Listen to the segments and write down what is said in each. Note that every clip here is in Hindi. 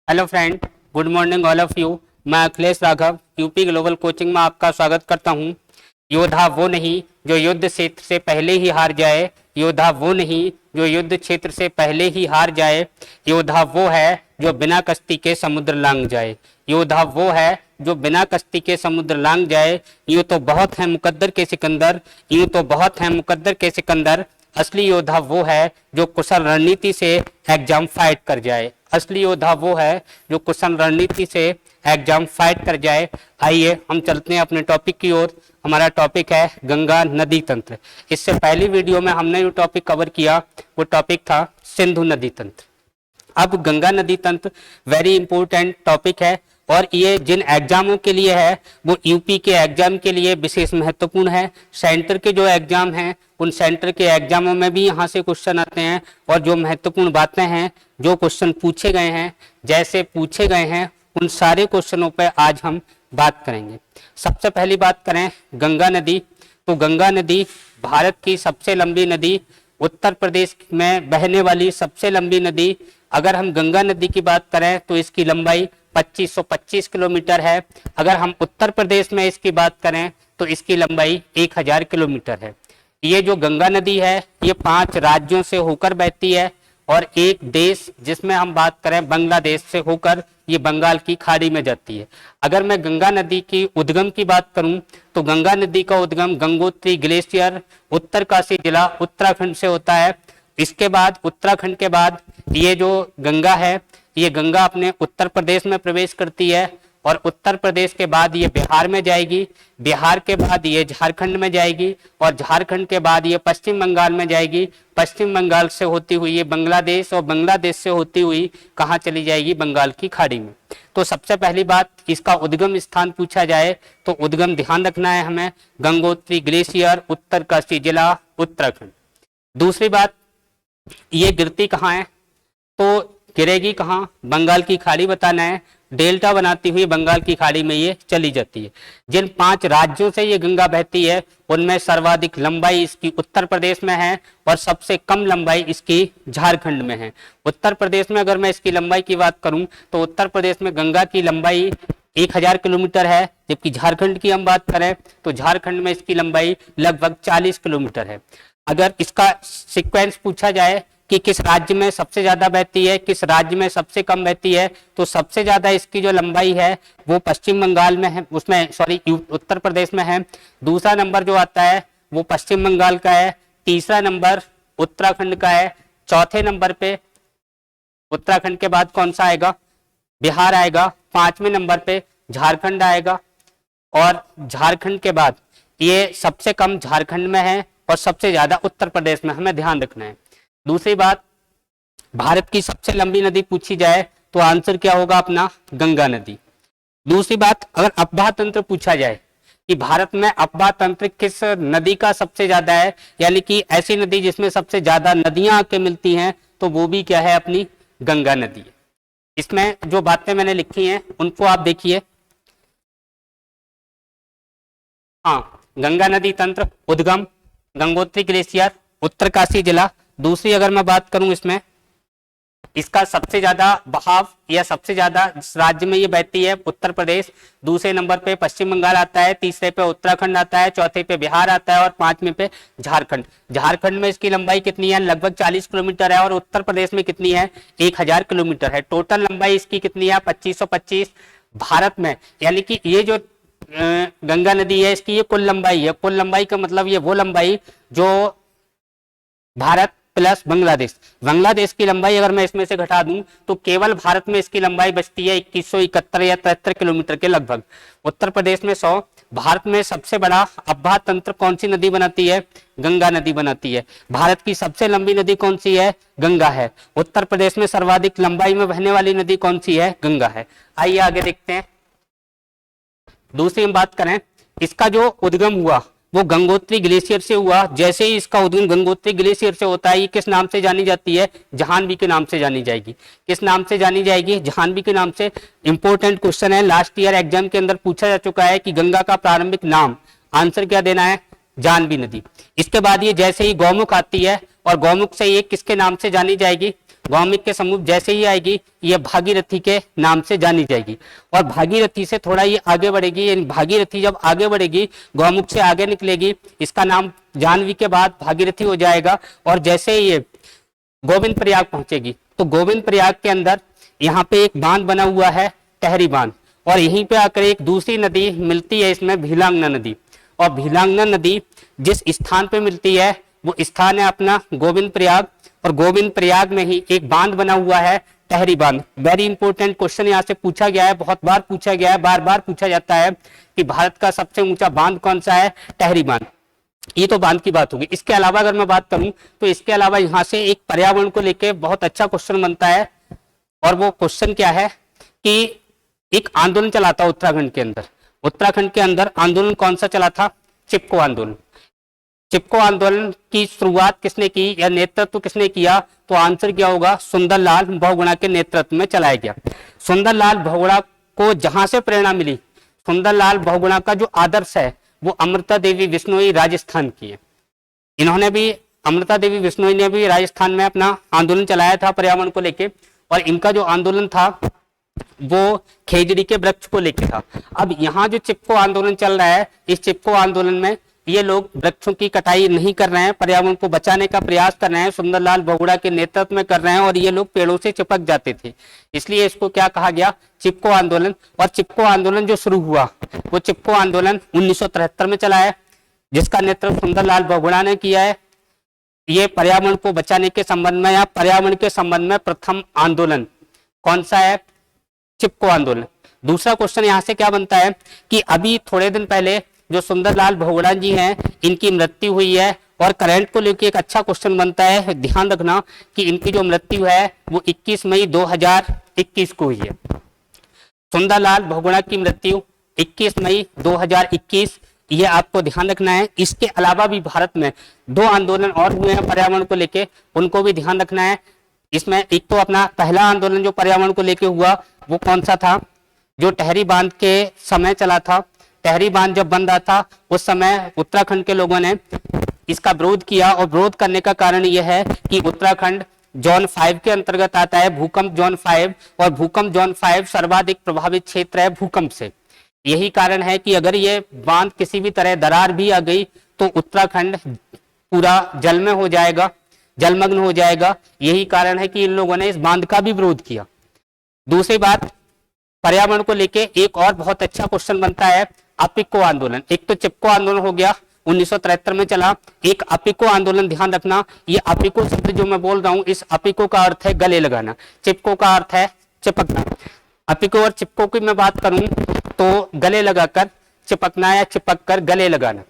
Hello friend, good morning all of you. मैं Akhilesh Raghav UP global coaching में आपका स्वागत करता हूं। योद्धा वो नहीं जो युद्ध क्षेत्र से पहले ही हार जाए, योद्धा वो नहीं जो युद्ध क्षेत्र से पहले ही हार जाए, योद्धा वो है जो बिना कश्ती के समुद्र लांघ जाए, योद्धा वो है जो बिना कश्ती के समुद्र लांघ जाए। यूं तो बहुत है मुकद्दर के सिकंदर, यूं तो बहुत है मुकद्दर के सिकंदर, असली योद्धा वो है जो कुशल रणनीति से एग्जाम फाइट कर जाए, असली योद्धा वो है जो कुशल रणनीति से एग्जाम फाइट कर जाए। आइए हम चलते हैं अपने टॉपिक की ओर। हमारा टॉपिक है गंगा नदी तंत्र। इससे पहली वीडियो में हमने जो टॉपिक कवर किया वो टॉपिक था सिंधु नदी तंत्र। अब गंगा नदी तंत्र वेरी इंपॉर्टेंट टॉपिक है और ये जिन एग्जामों के लिए है वो यूपी के एग्जाम के लिए विशेष महत्वपूर्ण है। सेंटर के जो एग्जाम हैं उन सेंटर के एग्जामों में भी यहाँ से क्वेश्चन आते हैं और जो महत्वपूर्ण बातें हैं, जो क्वेश्चन पूछे गए हैं, जैसे पूछे गए हैं, उन सारे क्वेश्चनों पर आज हम बात करेंगे। सबसे पहली बात करें गंगा नदी, तो गंगा नदी भारत की सबसे लंबी नदी, उत्तर प्रदेश में बहने वाली सबसे लंबी नदी। अगर हम गंगा नदी की बात करें तो इसकी लंबाई 2525 किलोमीटर है। अगर हम उत्तर प्रदेश में इसकी बात करें तो इसकी लंबाई 1000 किलोमीटर है। ये जो गंगा नदी है ये 5 राज्यों से होकर बहती है और एक देश जिसमें हम बात करें बांग्लादेश से होकर ये बंगाल की खाड़ी में जाती है। अगर मैं गंगा नदी की उद्गम की बात करूं तो गंगा नदी का उद्गम गंगोत्री ग्लेशियर उत्तरकाशी जिला उत्तराखंड से होता है। इसके बाद उत्तराखंड के बाद ये जो गंगा है ये गंगा अपने उत्तर प्रदेश में प्रवेश करती है और उत्तर प्रदेश के बाद ये बिहार में जाएगी, बिहार के बाद ये झारखंड में जाएगी और झारखंड के बाद ये पश्चिम बंगाल में जाएगी। पश्चिम बंगाल से होती हुई ये बांग्लादेश और बांग्लादेश से होती हुई कहाँ चली जाएगी? बंगाल की खाड़ी में। तो सबसे पहली बात इसका उद्गम स्थान पूछा जाए तो उद्गम ध्यान रखना है हमें, गंगोत्री ग्लेशियर उत्तरकाशी जिला उत्तराखंड। दूसरी बात ये गिरती कहाँ है? तो गिरेगी कहाँ? बंगाल की खाड़ी बताना है। डेल्टा बनाती हुई बंगाल की खाड़ी में ये चली जाती है। जिन 5 राज्यों से ये गंगा बहती है उनमें सर्वाधिक लंबाई इसकी उत्तर प्रदेश में है और सबसे कम लंबाई इसकी झारखंड में है। उत्तर प्रदेश में अगर मैं इसकी लंबाई की बात करूं तो उत्तर प्रदेश में गंगा की लंबाई 1000 किलोमीटर है, जबकि झारखंड की हम बात करें तो झारखंड में इसकी लंबाई लगभग 40 किलोमीटर है। अगर इसका सीक्वेंस पूछा जाए कि किस राज्य में सबसे ज्यादा बहती है, किस राज्य में सबसे कम बहती है, तो सबसे ज्यादा इसकी जो लंबाई है वो पश्चिम बंगाल में है, उसमें सॉरी उत्तर प्रदेश में है। दूसरा नंबर जो आता है वो पश्चिम बंगाल का है। तीसरा नंबर उत्तराखंड का है। चौथे नंबर पे उत्तराखंड के बाद कौन सा आएगा? बिहार आएगा। 5वें नंबर पे झारखंड आएगा और झारखंड के बाद ये सबसे कम झारखंड में है और सबसे ज्यादा उत्तर प्रदेश में, हमें ध्यान रखना है। दूसरी बात, भारत की सबसे लंबी नदी पूछी जाए तो आंसर क्या होगा अपना? गंगा नदी। दूसरी बात, अगर अफवाह तंत्र पूछा जाए कि भारत में अफवाह तंत्र किस नदी का सबसे ज्यादा है, यानी कि ऐसी नदी जिसमें सबसे ज्यादा नदियां आके मिलती हैं, तो वो भी क्या है? अपनी गंगा नदी। इसमें जो बातें मैंने लिखी हैं उनको आप देखिए। हाँ, गंगा नदी तंत्र उद्गम गंगोत्री ग्लेशियर उत्तरकाशी जिला। दूसरी अगर मैं बात करूं इसमें इसका सबसे ज्यादा बहाव या सबसे ज्यादा राज्य में ये बहती है उत्तर प्रदेश। दूसरे नंबर पे पश्चिम बंगाल आता है, तीसरे पे उत्तराखंड आता है, चौथे पे बिहार आता है और 5वें पे झारखंड। झारखंड में इसकी लंबाई कितनी है? लगभग 40 किलोमीटर है और उत्तर प्रदेश में कितनी है? 1000 किलोमीटर है। टोटल लंबाई इसकी कितनी है? 2525। भारत में यानी कि ये जो गंगा नदी है इसकी ये कुल लंबाई है। कुल लंबाई का मतलब ये वो लंबाई जो भारत प्लस बांग्लादेश, बांग्लादेश की लंबाई अगर मैं इसमें से घटा दूं तो केवल भारत में इसकी लंबाई बचती है 2171 या 73 किलोमीटर के लगभग। उत्तर प्रदेश में 100। भारत में सबसे बड़ा अफवाह तंत्र कौन सी नदी बनाती है? गंगा नदी बनाती है। भारत की सबसे लंबी नदी कौन सी है? गंगा है। उत्तर प्रदेश में सर्वाधिक लंबाई में बहने वाली नदी कौन सी है? गंगा है। आइए आगे देखते हैं। दूसरी हम बात करें, इसका जो उद्गम हुआ वो गंगोत्री ग्लेशियर से हुआ। जैसे ही इसका उद्गम गंगोत्री ग्लेशियर से होता है, ये किस नाम से जानी जाती है? जाह्नवी के नाम से जानी जाएगी। किस नाम से जानी जाएगी? जाह्नवी के नाम से। इंपॉर्टेंट क्वेश्चन है, लास्ट ईयर एग्जाम के अंदर पूछा जा चुका है कि गंगा का प्रारंभिक नाम। आंसर क्या देना है? जानवी नदी। इसके बाद ये जैसे ही गौमुख आती है और गौमुख से ये किसके नाम से जानी जाएगी, गौमुख के सम्मुख जैसे ही आएगी ये भागीरथी के नाम से जानी जाएगी। और भागीरथी से थोड़ा ये आगे बढ़ेगी, यानी भागीरथी जब आगे बढ़ेगी गौमुख से आगे निकलेगी, इसका नाम जानवी के बाद भागीरथी हो जाएगा। और जैसे ही ये गोविंद प्रयाग पहुंचेगी तो गोविंद प्रयाग के अंदर यहाँ पे एक बांध बना हुआ है टहरी बांध, और यहीं पे आकर एक दूसरी नदी मिलती है इसमें भीलांगना नदी। और भीलांगना नदी जिस स्थान पे मिलती है वो स्थान है अपना गोविंद प्रयाग, और गोविंद प्रयाग में ही एक बांध बना हुआ है टहरी बांध। वेरी इंपॉर्टेंट क्वेश्चन यहाँ से पूछा गया है, बहुत बार पूछा गया है, बार बार पूछा जाता है कि भारत का सबसे ऊंचा बांध कौन सा है, टहरी बांध। ये तो बांध की बात होगी। इसके अलावा अगर मैं बात करूं तो इसके अलावा यहाँ से एक पर्यावरण को लेकर बहुत अच्छा क्वेश्चन बनता है, और वो क्वेश्चन क्या है कि एक आंदोलन चला था उत्तराखंड के अंदर। उत्तराखंड के अंदर आंदोलन कौन सा चला था, चिपको आंदोलन। चिपको आंदोलन की शुरुआत किसने की या नेतृत्व किसने किया, तो आंसर क्या होगा, सुंदरलाल बहुगुणा के नेतृत्व में चलाया गया। सुंदरलाल बहुगुणा को जहां से प्रेरणा मिली, सुंदरलाल बहुगुणा का जो आदर्श है वो अमृता देवी बिश्नोई राजस्थान की है। इन्होंने भी, अमृता देवी बिश्नोई ने भी राजस्थान में अपना आंदोलन चलाया था पर्यावरण को लेके, और इनका जो आंदोलन था वो खेजड़ी के वृक्ष को लेके था। अब यहाँ जो चिपको आंदोलन चल रहा है, इस चिपको आंदोलन में ये लोग वृक्षों की कटाई नहीं कर रहे हैं, पर्यावरण को बचाने का प्रयास कर रहे हैं, सुंदरलाल बहुगुणा के नेतृत्व में कर रहे हैं, और ये लोग पेड़ों से चिपक जाते थे, इसलिए इसको क्या कहा गया, चिपको आंदोलन। और चिपको आंदोलन जो शुरू हुआ वो चिपको आंदोलन 1973 में चला है, जिसका नेतृत्व सुंदरलाल बहुगुणा ने किया है। ये पर्यावरण को बचाने के संबंध में या पर्यावरण के संबंध में प्रथम आंदोलन कौन सा है, चिपको आंदोलन। दूसरा क्वेश्चन यहाँ से क्या बनता है कि अभी थोड़े दिन पहले जो सुंदरलाल बहुगुणा जी हैं इनकी मृत्यु हुई है, और करंट को लेकर एक अच्छा क्वेश्चन बनता है, ध्यान रखना कि इनकी जो मृत्यु है वो 21 मई 2021 को हुई है। सुंदरलाल बहुगुणा की मृत्यु 21 मई 2021, ये आपको ध्यान रखना है। इसके अलावा भी भारत में 2 आंदोलन और हुए हैं पर्यावरण को लेके, उनको भी ध्यान रखना है। इसमें एक तो अपना पहला आंदोलन जो पर्यावरण को लेके हुआ वो कौन सा था, जो टहरी बांध के समय चला था। टहरी बांध जब बन रहा था उस समय उत्तराखंड के लोगों ने इसका विरोध किया, और विरोध करने का कारण यह है कि उत्तराखंड जोन 5 के अंतर्गत आता है, भूकंप जोन 5, और भूकंप जोन 5 सर्वाधिक प्रभावित क्षेत्र है भूकंप से। यही कारण है कि अगर ये बांध किसी भी तरह दरार भी आ गई तो उत्तराखंड पूरा जल में हो जाएगा, जलमग्न हो जाएगा। यही कारण है कि इन लोगों ने इस बांध का भी विरोध किया। दूसरी बात, पर्यावरण को लेके एक और बहुत अच्छा क्वेश्चन बनता है, अपिको आंदोलन। एक तो चिपको आंदोलन हो गया 1973 में चला, एक अपिको आंदोलन, ध्यान रखना। ये अपिको शब्द जो मैं बोल रहा हूं, इस अपिको का अर्थ है गले लगाना, चिपको का अर्थ है चिपकना। अपिको और चिपको की मैं बात करूं तो गले लगाकर चिपकना या चिपक कर गले लगाना।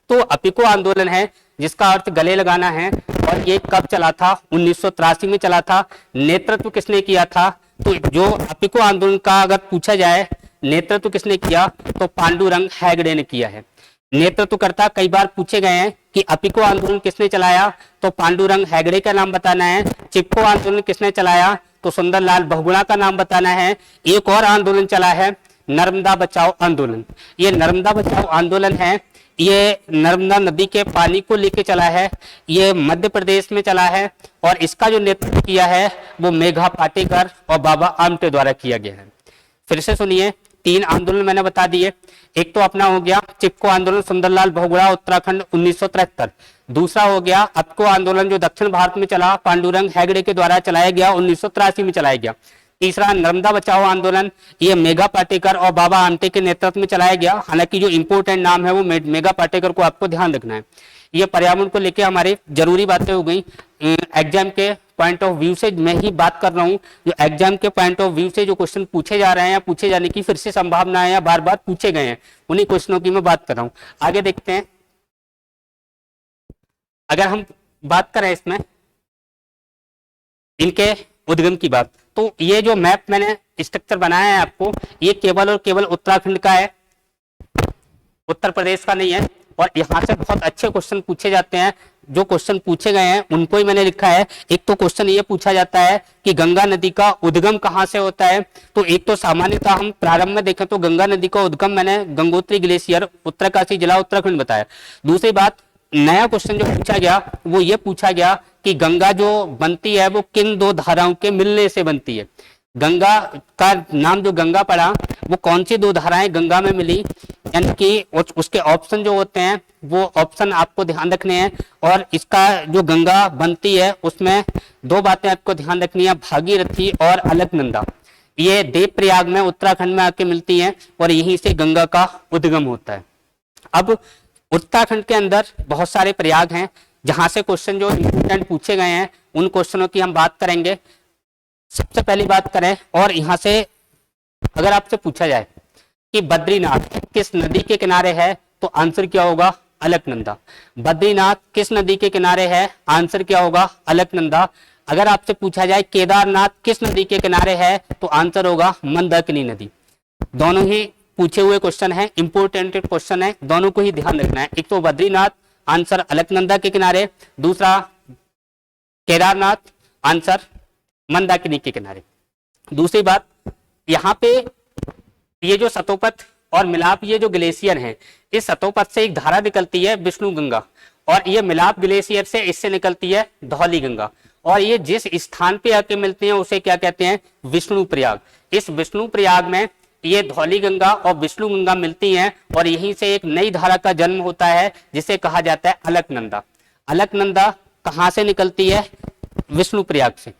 तो अपिको आंदोलन है जिसका अर्थ गले लगाना है, और ये कब चला था, 1983 में चला था। नेतृत्व किसने किया था, तो जो अपिको आंदोलन का अगर पूछा जाए नेतृत्व किसने किया तो पांडुरंग हेगड़े ने किया है। नेतृत्वकर्ता कई बार पूछे गए हैं कि अपिको आंदोलन किसने चलाया, तो पांडुरंग हेगड़े का नाम बताना है। चिपको आंदोलन किसने चलाया, तो सुंदरलाल बहुगुणा का नाम बताना है। एक और आंदोलन चला है नर्मदा बचाओ आंदोलन। ये नर्मदा बचाओ आंदोलन है, ये नर्मदा नदी के पानी को लेके चला है, ये मध्य प्रदेश में चला है, और इसका जो नेतृत्व किया है वो मेघा पाटेकर और बाबा आमटे द्वारा किया गया है। फिर से सुनिए, 3 आंदोलन मैंने बता दिए। एक तो अपना हो गया चिपको आंदोलन, सुंदरलाल बहुगुणा उत्तराखंड 1973। दूसरा हो गया अपिको आंदोलन जो दक्षिण भारत में चला, पांडुरंग हेगड़े के द्वारा चलाया गया, 1983 में चलाया गया। तीसरा नर्मदा बचाओ आंदोलन, ये मेघा पाटेकर और बाबा आमटे के नेतृत्व में चलाया गया। हालांकि जो इंपोर्टेंट नाम है वो मेघा पाटेकर को आपको ध्यान रखना है। ये पर्यावरण को लेकर हमारी जरूरी बातें हो गई। एग्जाम के पॉइंट ऑफ व्यू से मैं ही बात कर रहा हूँ, जो एग्जाम के पॉइंट ऑफ व्यू से जो क्वेश्चन पूछे जा रहे हैं या पूछे जाने की फिर से संभावना है या बार बार पूछे गए हैं, उन्हीं क्वेश्चनों की मैं बात कर रहा हूँ। आगे देखते हैं। अगर हम बात करें इसमें इनके उद्गम की बात, तो ये जो मैप मैंने स्ट्रक्चर बनाया है आपको, ये केवल और केवल उत्तराखंड का है, उत्तर प्रदेश का नहीं है। और यहाँ से बहुत अच्छे क्वेश्चन पूछे जाते हैं। जो क्वेश्चन पूछे गए हैं उनको ही मैंने लिखा है। एक तो क्वेश्चन ये पूछा जाता है कि गंगा नदी का उद्गम कहाँ से होता है। तो एक तो सामान्यतः हम प्रारंभ में देखें तो गंगा नदी का उद्गम मैंने गंगोत्री ग्लेशियर उत्तरकाशी जिला उत्तराखंड बताया। दूसरी बात, नया क्वेश्चन जो पूछा गया वो ये पूछा गया कि गंगा जो बनती है वो किन दो धाराओं के मिलने से बनती है। गंगा का नाम जो गंगा पड़ा वो कौन सी दो धाराएं गंगा में मिली, यानी कि उसके ऑप्शन जो होते हैं वो ऑप्शन आपको ध्यान रखने हैं। और इसका जो गंगा बनती है उसमें दो बातें आपको ध्यान रखनी है, भागीरथी और अलकनंदा। ये देवप्रयाग में उत्तराखंड में आके मिलती हैं और यहीं से गंगा का उद्गम होता है। अब उत्तराखंड के अंदर बहुत सारे प्रयाग हैं जहां से क्वेश्चन जो इंपोर्टेंट पूछे गए हैं उन क्वेश्चनों की हम बात करेंगे। सबसे पहली बात करें, और यहां से अगर आपसे पूछा जाए कि बद्रीनाथ किस नदी के किनारे है तो आंसर क्या होगा, अलकनंदा। बद्रीनाथ किस नदी के किनारे है, आंसर क्या होगा, अलकनंदा। अगर आपसे पूछा जाए केदारनाथ किस नदी के किनारे है तो आंसर होगा मंदाकिनी नदी। दोनों ही पूछे हुए क्वेश्चन है, इंपोर्टेंट क्वेश्चन है, दोनों को ही ध्यान रखना है। एक तो बद्रीनाथ, आंसर अलकनंदा के किनारे, दूसरा केदारनाथ, आंसर मंदाकिनी के किनारे। दूसरी बात, यहाँ पे ये जो सतोपथ और मिलाप, ये जो ग्लेशियर हैं, इस सतोपथ से एक धारा निकलती है विष्णु गंगा, और ये मिलाप ग्लेशियर से इससे निकलती है धौली गंगा, और ये जिस स्थान पे आके मिलते हैं उसे क्या कहते हैं, विष्णु प्रयाग। इस विष्णु प्रयाग में ये धौली गंगा और विष्णु गंगा मिलती हैं और यहीं से एक नई धारा का जन्म होता है जिसे कहा जाता है अलकनंदा। अलकनंदा कहाँ से निकलती है, विष्णु प्रयाग से।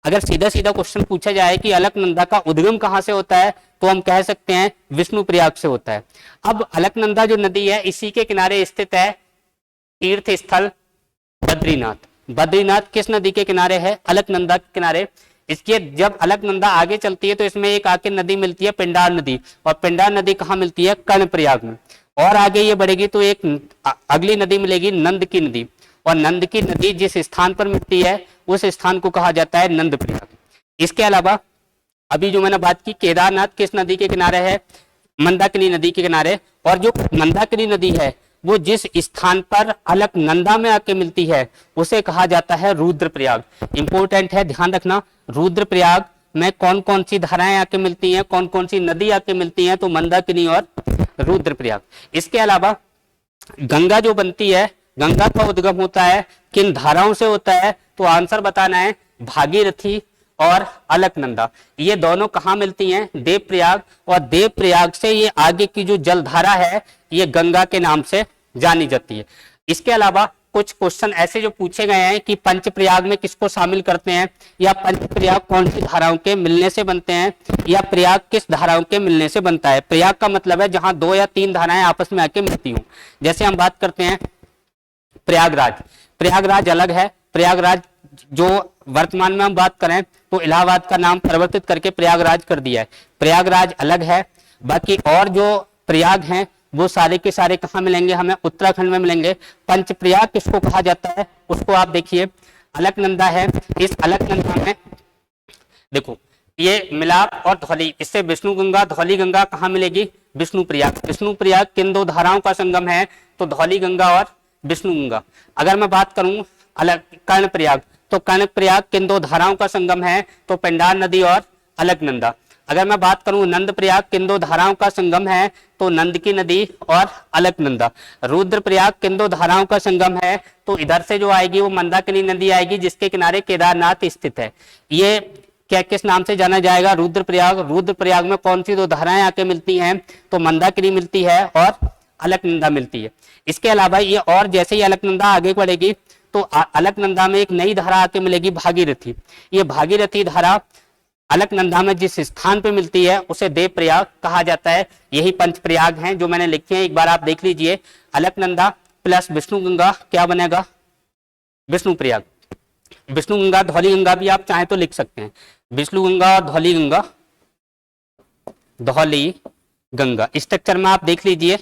अगर सीधा सीधा क्वेश्चन पूछा जाए कि अलकनंदा का उद्गम कहाँ से होता है तो हम कह सकते हैं विष्णु प्रयाग से होता है। अब अलकनंदा जो नदी है इसी के किनारे स्थित है तीर्थ स्थल बद्रीनाथ। बद्रीनाथ किस नदी के किनारे है, अलकनंदा के किनारे। इसके जब अलकनंदा आगे चलती है तो इसमें एक आके नदी मिलती है पिंडार नदी, और पिंडार नदी कहाँ मिलती है, कर्णप्रयाग में। और आगे ये बढ़ेगी तो एक अगली नदी मिलेगी नंद की नदी, और नंद की नदी जिस स्थान पर मिलती है उस स्थान को कहा जाता है नंद प्रयाग। इसके अलावा अभी जो मैंने बात की केदारनाथ किस नदी के किनारे है, मंदाकिनी नदी के किनारे, और जो मंदाकिनी नदी है वो जिस स्थान पर अलकनंदा में आके मिलती है उसे कहा जाता है रुद्रप्रयाग। इंपॉर्टेंट है, ध्यान रखना, रुद्रप्रयाग में कौन कौन सी धाराएं आके मिलती हैं, कौन कौन सी नदी आके मिलती हैं, तो मंदाकिनी और रुद्रप्रयाग। इसके अलावा गंगा जो बनती है, गंगा का उद्गम होता है किन धाराओं से होता है, तो आंसर बताना है भागीरथी और अलकनंदा। ये दोनों कहाँ मिलती हैं, देवप्रयाग, और देवप्रयाग से ये आगे की जो जलधारा है ये गंगा के नाम से जानी जाती है। इसके अलावा कुछ क्वेश्चन ऐसे जो पूछे गए हैं कि पंचप्रयाग में किसको शामिल करते हैं, या पंचप्रयाग कौन सी धाराओं के मिलने से बनते हैं, या प्रयाग किस धाराओं के मिलने से बनता है। प्रयाग का मतलब है जहां दो या तीन धाराएं आपस में आके मिलती हूँ। जैसे हम बात करते हैं प्रयागराज, प्रयागराज अलग है। प्रयागराज जो वर्तमान में हम बात करें तो इलाहाबाद का नाम परिवर्तित करके प्रयागराज कर दिया है, प्रयागराज अलग है। बाकी और जो प्रयाग हैं वो सारे के सारे कहाँ मिलेंगे, हमें उत्तराखंड में मिलेंगे। पंचप्रयाग किसको कहा जाता है उसको आप देखिए, अलकनंदा है। इस अलकनंदा में देखो ये मिलाप और धौली, इससे विष्णु गंगा धौली गंगा कहाँ मिलेगी, विष्णु प्रयाग। विष्णु प्रयाग किन दो धाराओं का संगम है, तो धौली गंगा और विष्णु गंगा। अगर मैं बात करूं कर्णप्रयाग, तो कर्णप्रयाग किन दो धाराओं का संगम है, तो पिंडार नदी और अलकनंदा। अगर मैं बात करूं नंद प्रयाग किन दो धाराओं का संगम है, तो नंद की नदी और अलकनंदा। रुद्रप्रयाग किन दो धाराओं का संगम है, तो इधर से जो आएगी वो मंदाकिनी नदी आएगी जिसके किनारे केदारनाथ स्थित है। ये क्या किस नाम से जाना जाएगा, रुद्रप्रयाग। रुद्रप्रयाग में कौन सी दो धाराएं आके मिलती हैं, तो मंदाकिनी मिलती है और अलकनंदा मिलती है। इसके अलावा ये और जैसे ही अलकनंदा आगे बढ़ेगी तो अलकनंदा में एक नई धारा आके मिलेगी भागीरथी। ये भागीरथी धारा अलकनंदा में जिस स्थान पे मिलती है उसे देवप्रयाग कहा जाता है। यही पंचप्रयाग हैं जो मैंने लिखे हैं, एक बार आप देख लीजिए। अलकनंदा प्लस विष्णु गंगा क्या बनेगा, विष्णु प्रयाग। विष्णु गंगा धौली गंगा भी आप चाहें तो लिख सकते हैं, विष्णु गंगा और धौली गंगा, धौली गंगा स्ट्रक्चर में आप देख लीजिए।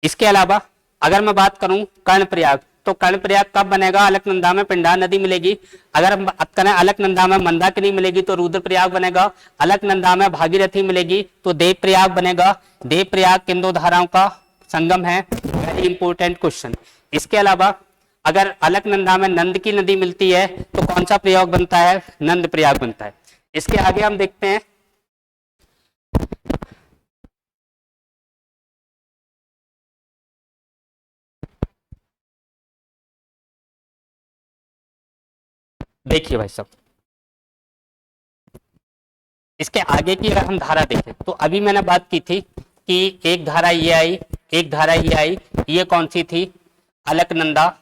इसके अलावा अगर मैं बात करूं कर्णप्रयाग, तो कर्णप्रयाग कब बनेगा, अलकनंदा में पिंडार नदी मिलेगी। अगर हम बात करें अलकनंदा में मंदाकिनी मिलेगी तो रुद्रप्रयाग बनेगा। अलकनंदा में भागीरथी मिलेगी तो देवप्रयाग बनेगा। देवप्रयाग किन दो धाराओं का संगम है, वेरी इंपॉर्टेंट क्वेश्चन। इसके अलावा अगर अलकनंदा में नंद की नदी मिलती है तो कौन सा प्रयोग बनता है, नंद प्रयाग बनता है। इसके आगे हम देखते हैं देखिए भाई साहब, इसके आगे की अगर हम धारा देखें तो अभी मैंने बात की थी कि एक धारा ये आई, एक धारा ये आई, ये कौन सी थी, अलकनंदा,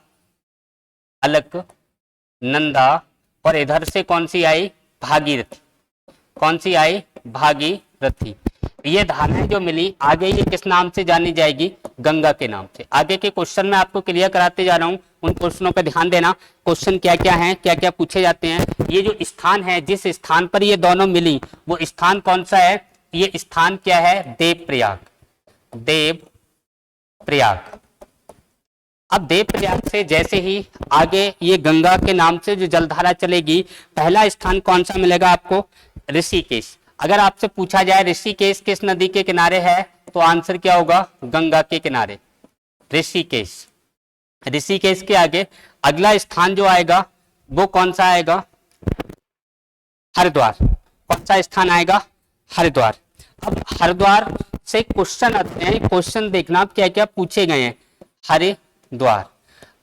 अलकनंदा, और इधर से कौन सी आई, भागीरथी, कौन सी आई, भागीरथी। ये धाराएं जो मिली आगे ये किस नाम से जानी जाएगी, गंगा के नाम से। आगे के क्वेश्चन मैं आपको क्लियर कराते जा रहा हूं, उन क्वेश्चनों पर ध्यान देना, क्वेश्चन क्या क्या हैं, क्या क्या पूछे जाते हैं। ये जो स्थान है, जिस स्थान पर ये दोनों मिली वो स्थान कौन सा है, ये स्थान क्या है, देवप्रयाग, देवप्रयाग। अब देवप्रयाग से जैसे ही आगे ये गंगा के नाम से जो जलधारा चलेगी, पहला स्थान कौन सा मिलेगा आपको, ऋषिकेश। अगर आपसे पूछा जाए ऋषिकेश किस नदी के किनारे है तो आंसर क्या होगा, गंगा के किनारे, ऋषिकेश। ऋषिकेश के आगे अगला स्थान जो आएगा वो कौन सा आएगा, हरिद्वार। कौन सा स्थान आएगा, हरिद्वार। अब हरिद्वार से क्वेश्चन आते हैं, क्वेश्चन देखना क्या क्या पूछे गए हैं। हरिद्वार,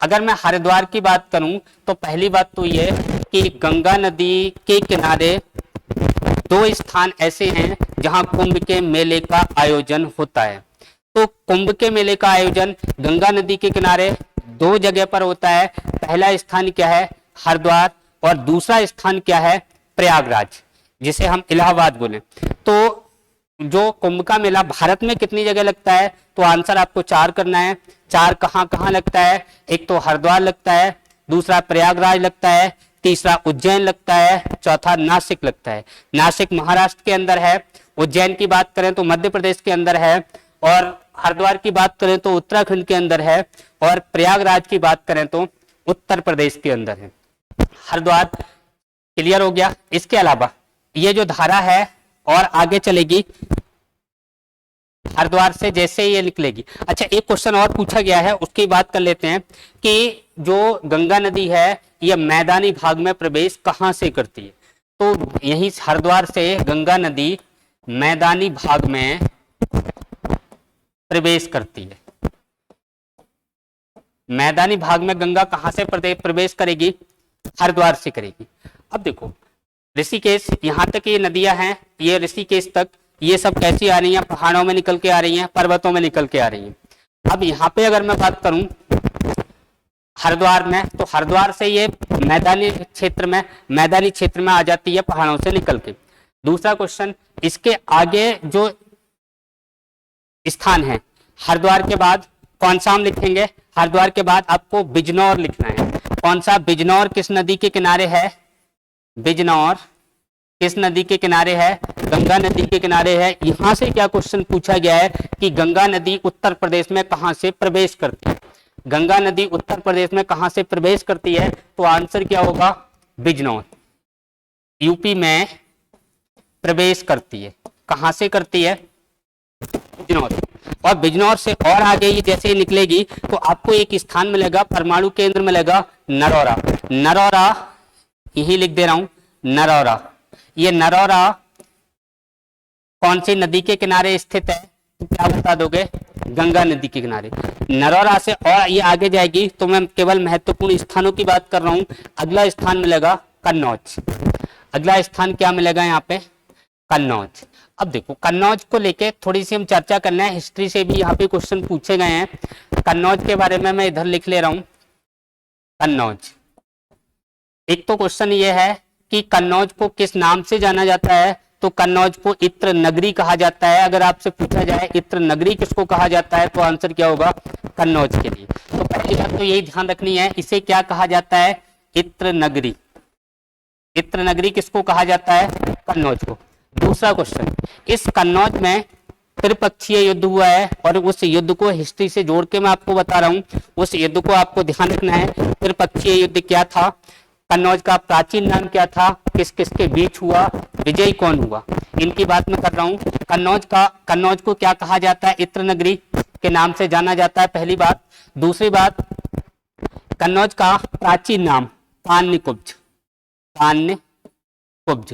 अगर मैं हरिद्वार की बात करूं तो पहली बात तो ये कि गंगा नदी के किनारे दो स्थान ऐसे हैं जहां कुंभ के मेले का आयोजन होता है। तो कुंभ के मेले का आयोजन गंगा नदी के किनारे दो जगह पर होता है। पहला स्थान क्या है, हरिद्वार, और दूसरा स्थान क्या है, प्रयागराज, जिसे हम इलाहाबाद बोले। तो जो कुंभ का मेला भारत में कितनी जगह लगता है तो आंसर आपको 4 करना है। 4 कहां कहां लगता है, एक तो हरिद्वार लगता है, दूसरा प्रयागराज लगता है, तीसरा उज्जैन लगता है, चौथा नासिक लगता है। नासिक महाराष्ट्र के अंदर है, उज्जैन की बात करें तो मध्य प्रदेश के अंदर है, और हरिद्वार की बात करें तो उत्तराखंड के अंदर है, और प्रयागराज की बात करें तो उत्तर प्रदेश के अंदर है। हरिद्वार क्लियर हो गया। इसके अलावा ये जो धारा है और आगे चलेगी, हरिद्वार से जैसे ये निकलेगी। अच्छा, एक क्वेश्चन और पूछा गया है, उसकी बात कर लेते हैं कि जो गंगा नदी है ये मैदानी भाग में प्रवेश कहां से करती है। तो यही हरिद्वार से गंगा नदी मैदानी भाग में प्रवेश करती है। मैदानी भाग में गंगा कहां से प्रवेश करेगी, हरिद्वार से करेगी। अब देखो ऋषिकेश, यहां तक ये नदियां हैं, ये ऋषिकेश तक, ये सब कैसी आ रही हैं, पहाड़ों में निकल के आ रही हैं, पर्वतों में निकल के आ रही हैं। अब यहाँ पे अगर मैं बात करूं हरिद्वार में, तो हरिद्वार से ये मैदानी क्षेत्र में आ जाती है, पहाड़ों से निकल के। दूसरा क्वेश्चन, इसके आगे जो स्थान है हरिद्वार के बाद कौन सा हम लिखेंगे, हरिद्वार के बाद आपको बिजनौर लिखना है। कौन सा, बिजनौर किस नदी के किनारे है, बिजनौर किस नदी के किनारे है, गंगा नदी के किनारे है। यहां से क्या क्वेश्चन पूछा गया है कि गंगा नदी उत्तर प्रदेश में कहां से प्रवेश करती है, गंगा नदी उत्तर प्रदेश में कहां से प्रवेश करती है, तो आंसर क्या होगा, बिजनौर, यूपी में प्रवेश करती है। कहां से करती है, बिजनौर। और बिजनौर से और आगे ये जैसे ही निकलेगी तो आपको एक स्थान मिलेगा, परमाणु केंद्र मिलेगा, नरौरा। नरौरा यही लिख दे रहा हूं, नरौरा। ये नरौरा कौन सी नदी के किनारे स्थित है, तो क्या बता दोगे, गंगा नदी के किनारे। नरौरा से और ये आगे जाएगी तो मैं केवल महत्वपूर्ण स्थानों की बात कर रहा हूं। अगला स्थान मिलेगा कन्नौज। अगला स्थान क्या मिलेगा यहाँ पे, कन्नौज। अब देखो कन्नौज को लेके थोड़ी सी हम चर्चा करना है, हिस्ट्री से भी यहाँ पे क्वेश्चन पूछे गए हैं। कन्नौज के बारे में मैं इधर लिख ले रहा हूं, कन्नौज। एक तो क्वेश्चन ये है कि कन्नौज को किस नाम से जाना जाता है, तो कन्नौज को इत्र नगरी कहा जाता है। अगर आपसे पूछा जाए इत्र नगरी किसको कहा जाता है, तो आंसर क्या होगा, कन्नौज के लिए। तो पहली बात तो यही ध्यान रखनी है, इसे क्या कहा जाता है, इत्र नगरी। इत्र नगरी किसको कहा जाता है, कन्नौज को। दूसरा क्वेश्चन, इस कन्नौज में त्रिपक्षीय युद्ध हुआ है, और उस युद्ध को हिस्ट्री से जोड़ के मैं आपको बता रहा हूं, उस युद्ध को आपको ध्यान रखना है। त्रिपक्षीय युद्ध क्या था, कन्नौज का प्राचीन नाम क्या था, किस किस के बीच हुआ, विजयी कौन हुआ, इनकी बात मैं कर रहा हूं। कन्नौज को क्या कहा जाता है, इत्र नगरी के नाम से जाना जाता है, पहली बात। दूसरी बात, कन्नौज का प्राचीन नाम कान्यकुब्ज। कान्यकुब्ज,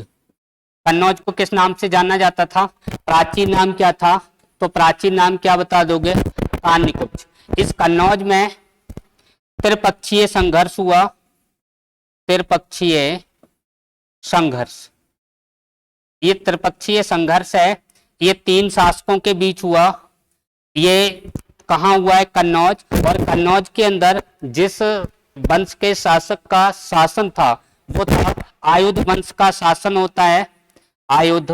कन्नौज को किस नाम से जाना जाता था? प्राचीन नाम क्या था? तो प्राचीन नाम क्या बता दोगे? कान्यकुब्ज। इस कन्नौज में त्रिपक्षीय संघर्ष हुआ, त्रिपक्षीय संघर्ष। ये त्रिपक्षीय संघर्ष है, ये 3 शासकों के बीच हुआ। ये कहाँ हुआ है? कन्नौज। और कन्नौज के अंदर जिस वंश के शासक का शासन था वो था आयुध वंश का शासन होता है। आयुध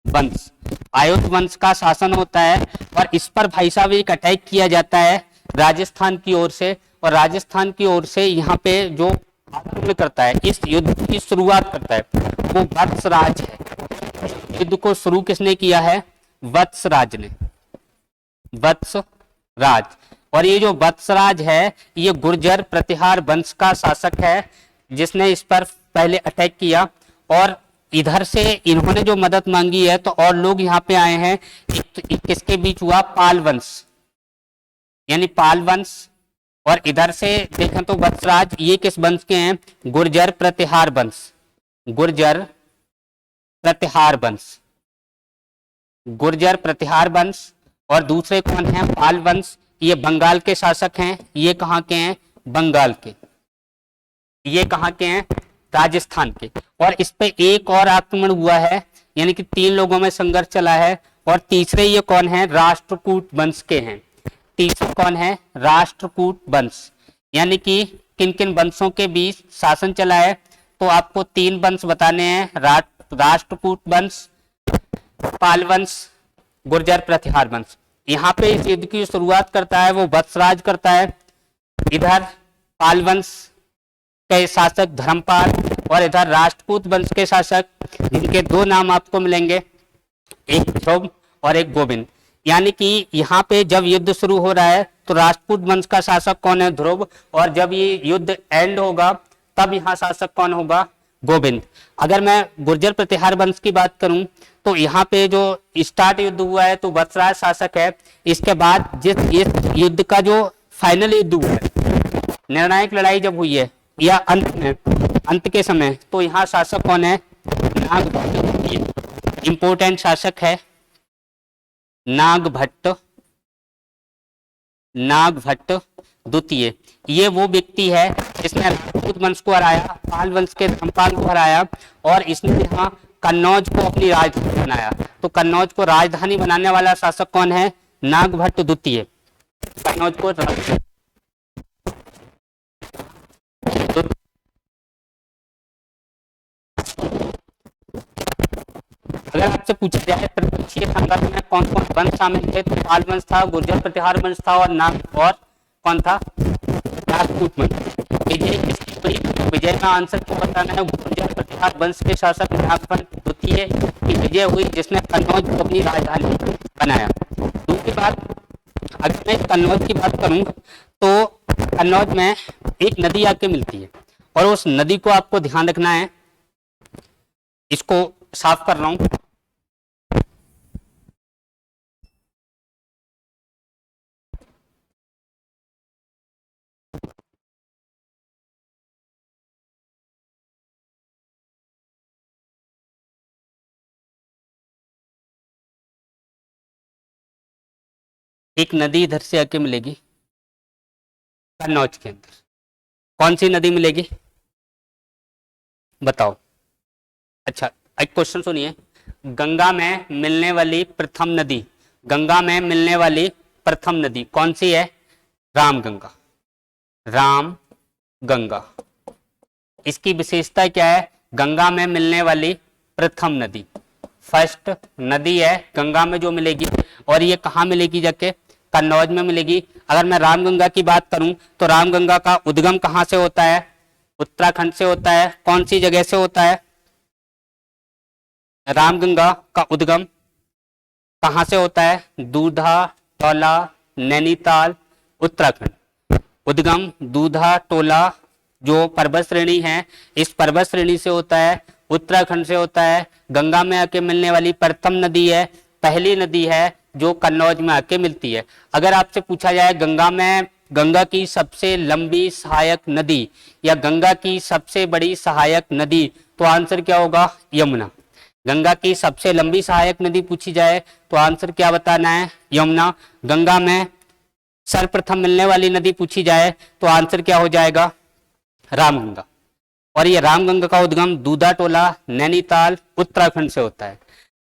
वंश, आयुध वंश का शासन होता है। और इस पर भाई साहब एक अटैक किया जाता है राजस्थान की ओर से, और राजस्थान की ओर से यहाँ पे जो आक्रमण करता है, इस युद्ध की शुरुआत करता है, वो वत्सराज है। युद्ध को शुरू किसने किया है? वत्सराज ने, वत्सराज। और ये जो वत्सराज है ये गुर्जर प्रतिहार वंश का शासक है, जिसने इस पर पहले अटैक किया। और इधर से इन्होंने जो मदद मांगी है तो और लोग यहाँ पे आए हैं। किसके बीच हुआ? पाल वंश, यानी पाल वंश। और इधर से देखें तो वत्सराज, ये किस वंश के हैं? गुर्जर प्रतिहार वंश, गुर्जर प्रतिहार वंश, गुर्जर प्रतिहार वंश। और दूसरे कौन है? पाल वंश। ये बंगाल के शासक हैं। ये कहाँ के हैं? बंगाल के। ये कहाँ के हैं? राजस्थान के। और इस पे एक और आक्रमण हुआ है, यानी कि 3 लोगों में संघर्ष चला है। और तीसरे ये कौन है? राष्ट्रकूट वंश के हैं। तीसरे कौन है? राष्ट्रकूट वंश। यानी कि किन किन वंशों के बीच शासन चला है? तो आपको 3 वंश बताने हैं, राष्ट्रकूट वंश, पाल वंश, गुर्जर प्रतिहार वंश। यहाँ पे इस युद्ध की शुरुआत करता है वो वत्सराज करता है। इधर पाल वंश के शासक धर्मपाल और इधर राष्ट्रकूट वंश के शासक, जिनके 2 नाम आपको मिलेंगे, एक ध्रुव और एक गोविंद। यानी कि यहाँ पे जब युद्ध शुरू हो रहा है तो राष्ट्रकूट वंश का शासक कौन है? ध्रुव। और जब ये युद्ध एंड होगा तब यहाँ शासक कौन होगा? गोविंद। अगर मैं गुर्जर प्रतिहार वंश की बात करूं तो यहाँ पे जो स्टार्ट युद्ध हुआ है तो वत्सराज शासक है। इसके बाद जिस युद्ध का जो फाइनल युद्ध हुआ है, निर्णायक लड़ाई जब हुई है या अंत के समय, तो यहाँ शासक कौन है? नागभट्ट। इंपोर्टेंट शासक है नागभट्ट, नागभट्ट द्वितीय। ये वो व्यक्ति है जिसने राजपूत वंश को हराया, पाल वंश के धर्मपाल को हराया, और इसने यहाँ कन्नौज को अपनी राजधानी बनाया। तो कन्नौज को राजधानी बनाने वाला शासक कौन है? नागभट्ट द्वितीय। कन्नौज को अगर आपसे पूछा जाए त्रिपक्षीय संघर्ष में कौन कौन वंश शामिल थे, तो पाल वंश था, गुर्जर प्रतिहार वंश था, और कौन था? राजपूत वंश। विजय किसकी हुई? विजय का आंसर क्यों बताना है? गुर्जर प्रतिहार वंश के शासक नागभट्ट द्वितीय की विजय हुई, जिसने कन्नौज को अपनी राजधानी बनाया। दूसरी बात, अगर मैं कन्नौज की बात करूं तो कन्नौज में एक नदी आके मिलती है, और उस नदी को आपको ध्यान रखना है। इसको साफ कर रहा हूं। एक नदी इधर से आके मिलेगी कन्नौज के अंदर। कौन सी नदी मिलेगी? बताओ। अच्छा, एक क्वेश्चन सुनिए। गंगा में मिलने वाली प्रथम नदी, गंगा में मिलने वाली प्रथम नदी कौन सी है? रामगंगा। रामगंगा। इसकी विशेषता क्या है? गंगा में मिलने वाली प्रथम नदी, फर्स्ट नदी है गंगा में जो मिलेगी। और ये कहाँ मिलेगी? जाके कन्नौज में मिलेगी। अगर मैं रामगंगा की बात करूं तो रामगंगा का उद्गम कहाँ से होता है? उत्तराखंड से होता है। कौन सी जगह से होता है? रामगंगा का उद्गम कहाँ से होता है? दूधा, टोला, नैनीताल, उत्तराखंड। उद्गम दूधा टोला जो पर्वत श्रेणी है, इस पर्वत श्रेणी से होता है, उत्तराखंड से होता है। गंगा में आके मिलने वाली प्रथम नदी है, पहली नदी है जो कन्नौज में आके मिलती है। अगर आपसे पूछा जाए गंगा की सबसे लंबी सहायक नदी या गंगा की सबसे बड़ी सहायक नदी, तो आंसर क्या होगा? यमुना। गंगा की सबसे लंबी सहायक नदी पूछी जाए तो आंसर क्या बताना है? यमुना। गंगा में सर्वप्रथम मिलने वाली नदी पूछी जाए तो आंसर क्या हो जाएगा? रामगंगा। और ये रामगंगा का उद्गम दूधा टोला, नैनीताल, उत्तराखंड से होता है।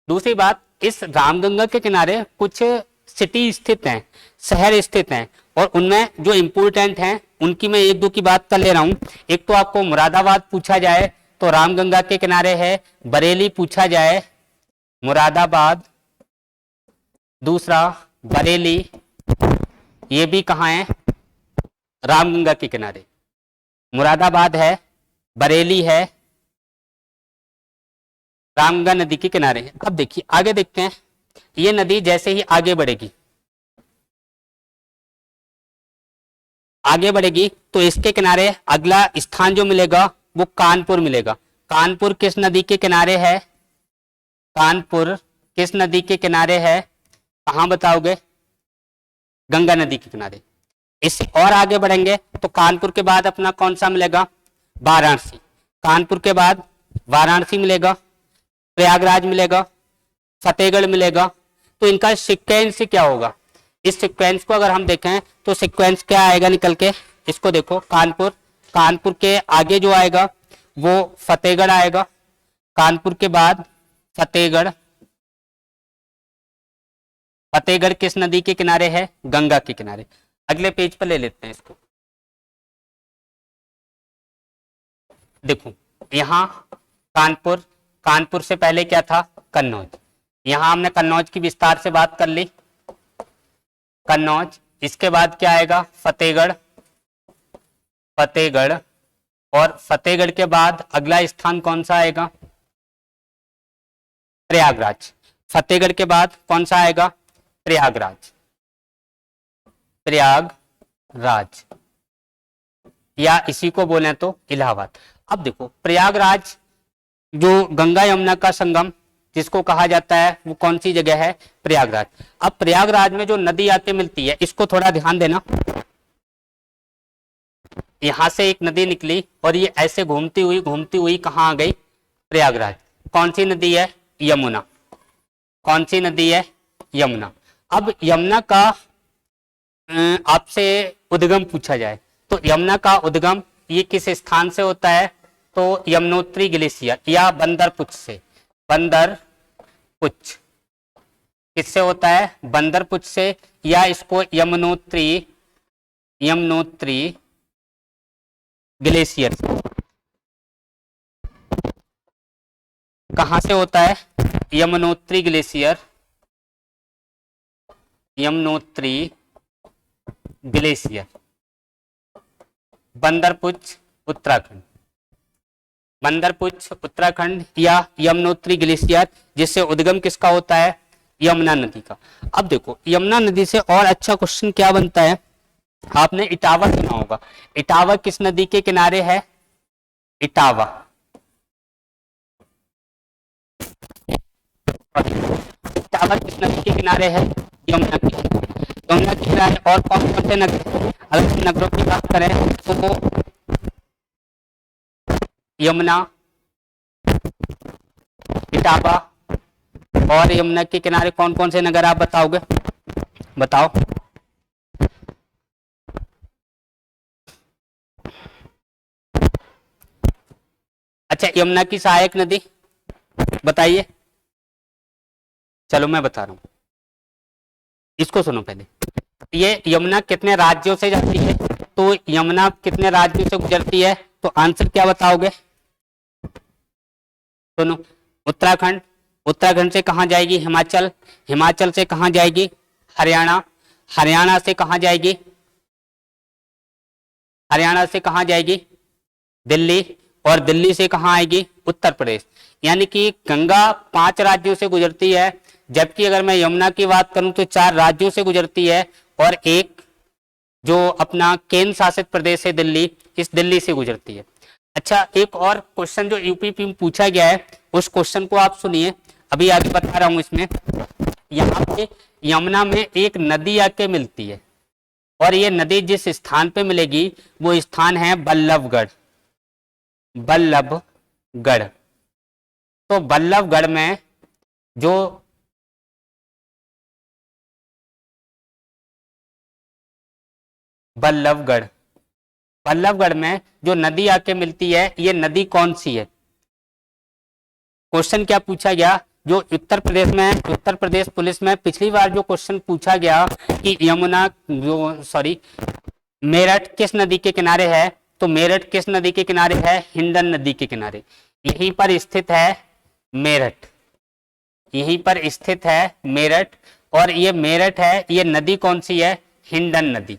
दूसरी बात, इस रामगंगा के किनारे कुछ सिटी स्थित हैं, शहर स्थित हैं, और उनमें जो इम्पोर्टेंट हैं उनकी मैं एक दो की बात कर ले रहा हूं। एक तो आपको मुरादाबाद पूछा जाए तो रामगंगा के किनारे है। बरेली पूछा जाए, मुरादाबाद। दूसरा बरेली, ये भी कहाँ है? रामगंगा के किनारे। मुरादाबाद है, बरेली है, रामगंगा नदी के किनारे है। अब देखिए आगे देखते हैं, ये नदी जैसे ही आगे बढ़ेगी तो इसके किनारे अगला स्थान जो मिलेगा वो कानपुर मिलेगा। कानपुर किस नदी के किनारे है? कानपुर किस नदी के किनारे है? कहां बताओगे? गंगा नदी के किनारे। इससे और आगे बढ़ेंगे तो कानपुर के बाद अपना कौन सा मिलेगा? वाराणसी। कानपुर के बाद वाराणसी मिलेगा, प्रयागराज मिलेगा, फतेहगढ़ मिलेगा। तो इनका सीक्वेंस क्या होगा? इस सीक्वेंस को अगर हम देखें तो सीक्वेंस क्या आएगा निकल के? इसको देखो, कानपुर के आगे जो आएगा वो फतेहगढ़ आएगा, कानपुर के बाद फतेहगढ़। फतेहगढ़ किस नदी के किनारे है? गंगा के किनारे। अगले पेज पर ले लेते हैं इसको। देखो यहां कानपुर से पहले क्या था? कन्नौज। यहां हमने कन्नौज की विस्तार से बात कर ली, कन्नौज। इसके बाद क्या आएगा? फतेहगढ़। और फतेहगढ़ के बाद अगला स्थान कौन सा आएगा? प्रयागराज। फतेहगढ़ के बाद कौन सा आएगा? प्रयागराज। या इसी को बोले तो इलाहाबाद। अब देखो प्रयागराज जो गंगा यमुना का संगम जिसको कहा जाता है वो कौन सी जगह है? प्रयागराज। अब प्रयागराज में जो नदी आके मिलती है इसको थोड़ा ध्यान देना। यहां से एक नदी निकली और ये ऐसे घूमती हुई कहां आ गई? प्रयागराज। कौन सी नदी है? यमुना। कौन सी नदी है? यमुना। अब यमुना का आपसे उद्गम पूछा जाए तो यमुना का उद्गम ये किस स्थान से होता है? तो यमुनोत्री ग्लेशियर या बंदरपुच से। बंदरपुच किससे होता है? बंदरपुच से, या इसको यमुनोत्री ग्लेशियर से। कहां से होता है? यमुनोत्री ग्लेशियर, बंदरपुच उत्तराखंड या यमुनोत्री ग्लेशियर, जिससे उद्गम किसका होता है? यमुना नदी का। अब देखो यमुना नदी से और अच्छा क्वेश्चन क्या बनता है? आपने इटावा सुना होगा। इटावा किस नदी के किनारे है? इटावा किस नदी के किनारे है? यमुना के किनारे। और कौन कौन से नगर? अगर नगरों की बात करें तो वो यमुना, इटावा और यमुना के किनारे कौन कौन से नगर आप बताओगे? बताओ। अच्छा, यमुना की सहायक नदी बताइए। चलो मैं बता रहा हूं, इसको सुनो पहले। ये यमुना कितने राज्यों से जाती है? तो यमुना कितने राज्यों से गुजरती है? तो आंसर क्या बताओगे? सुनो, उत्तराखंड से कहां जाएगी? हिमाचल से कहां जाएगी? हरियाणा से कहां जाएगी? दिल्ली। और दिल्ली से कहां आएगी? उत्तर प्रदेश। यानी कि गंगा 5 राज्यों से गुजरती है, जबकि अगर मैं यमुना की बात करूं तो 4 राज्यों से गुजरती है, और एक जो अपना केंद्र शासित प्रदेश है दिल्ली, इस दिल्ली से गुजरती है। अच्छा, एक और क्वेश्चन जो यूपी में पूछा गया है उस क्वेश्चन को आप सुनिए, अभी आगे बता रहा हूं। इसमें यहाँ पे यमुना में एक नदी आके मिलती है और ये नदी जिस स्थान पे मिलेगी वो स्थान है बल्लभगढ़। बल्लभगढ़, तो बल्लभगढ़ में जो बल्लभगढ़ बल्लभगढ़ में जो नदी आके मिलती है ये नदी कौन सी है? क्वेश्चन क्या पूछा गया, जो उत्तर प्रदेश पुलिस में पिछली बार जो क्वेश्चन पूछा गया कि यमुना मेरठ किस नदी के किनारे है, तो मेरठ किस नदी के किनारे है? हिंडन नदी के किनारे। यहीं पर स्थित है मेरठ, यहीं पर स्थित है मेरठ। और ये मेरठ है, ये नदी कौन सी है? हिंडन नदी।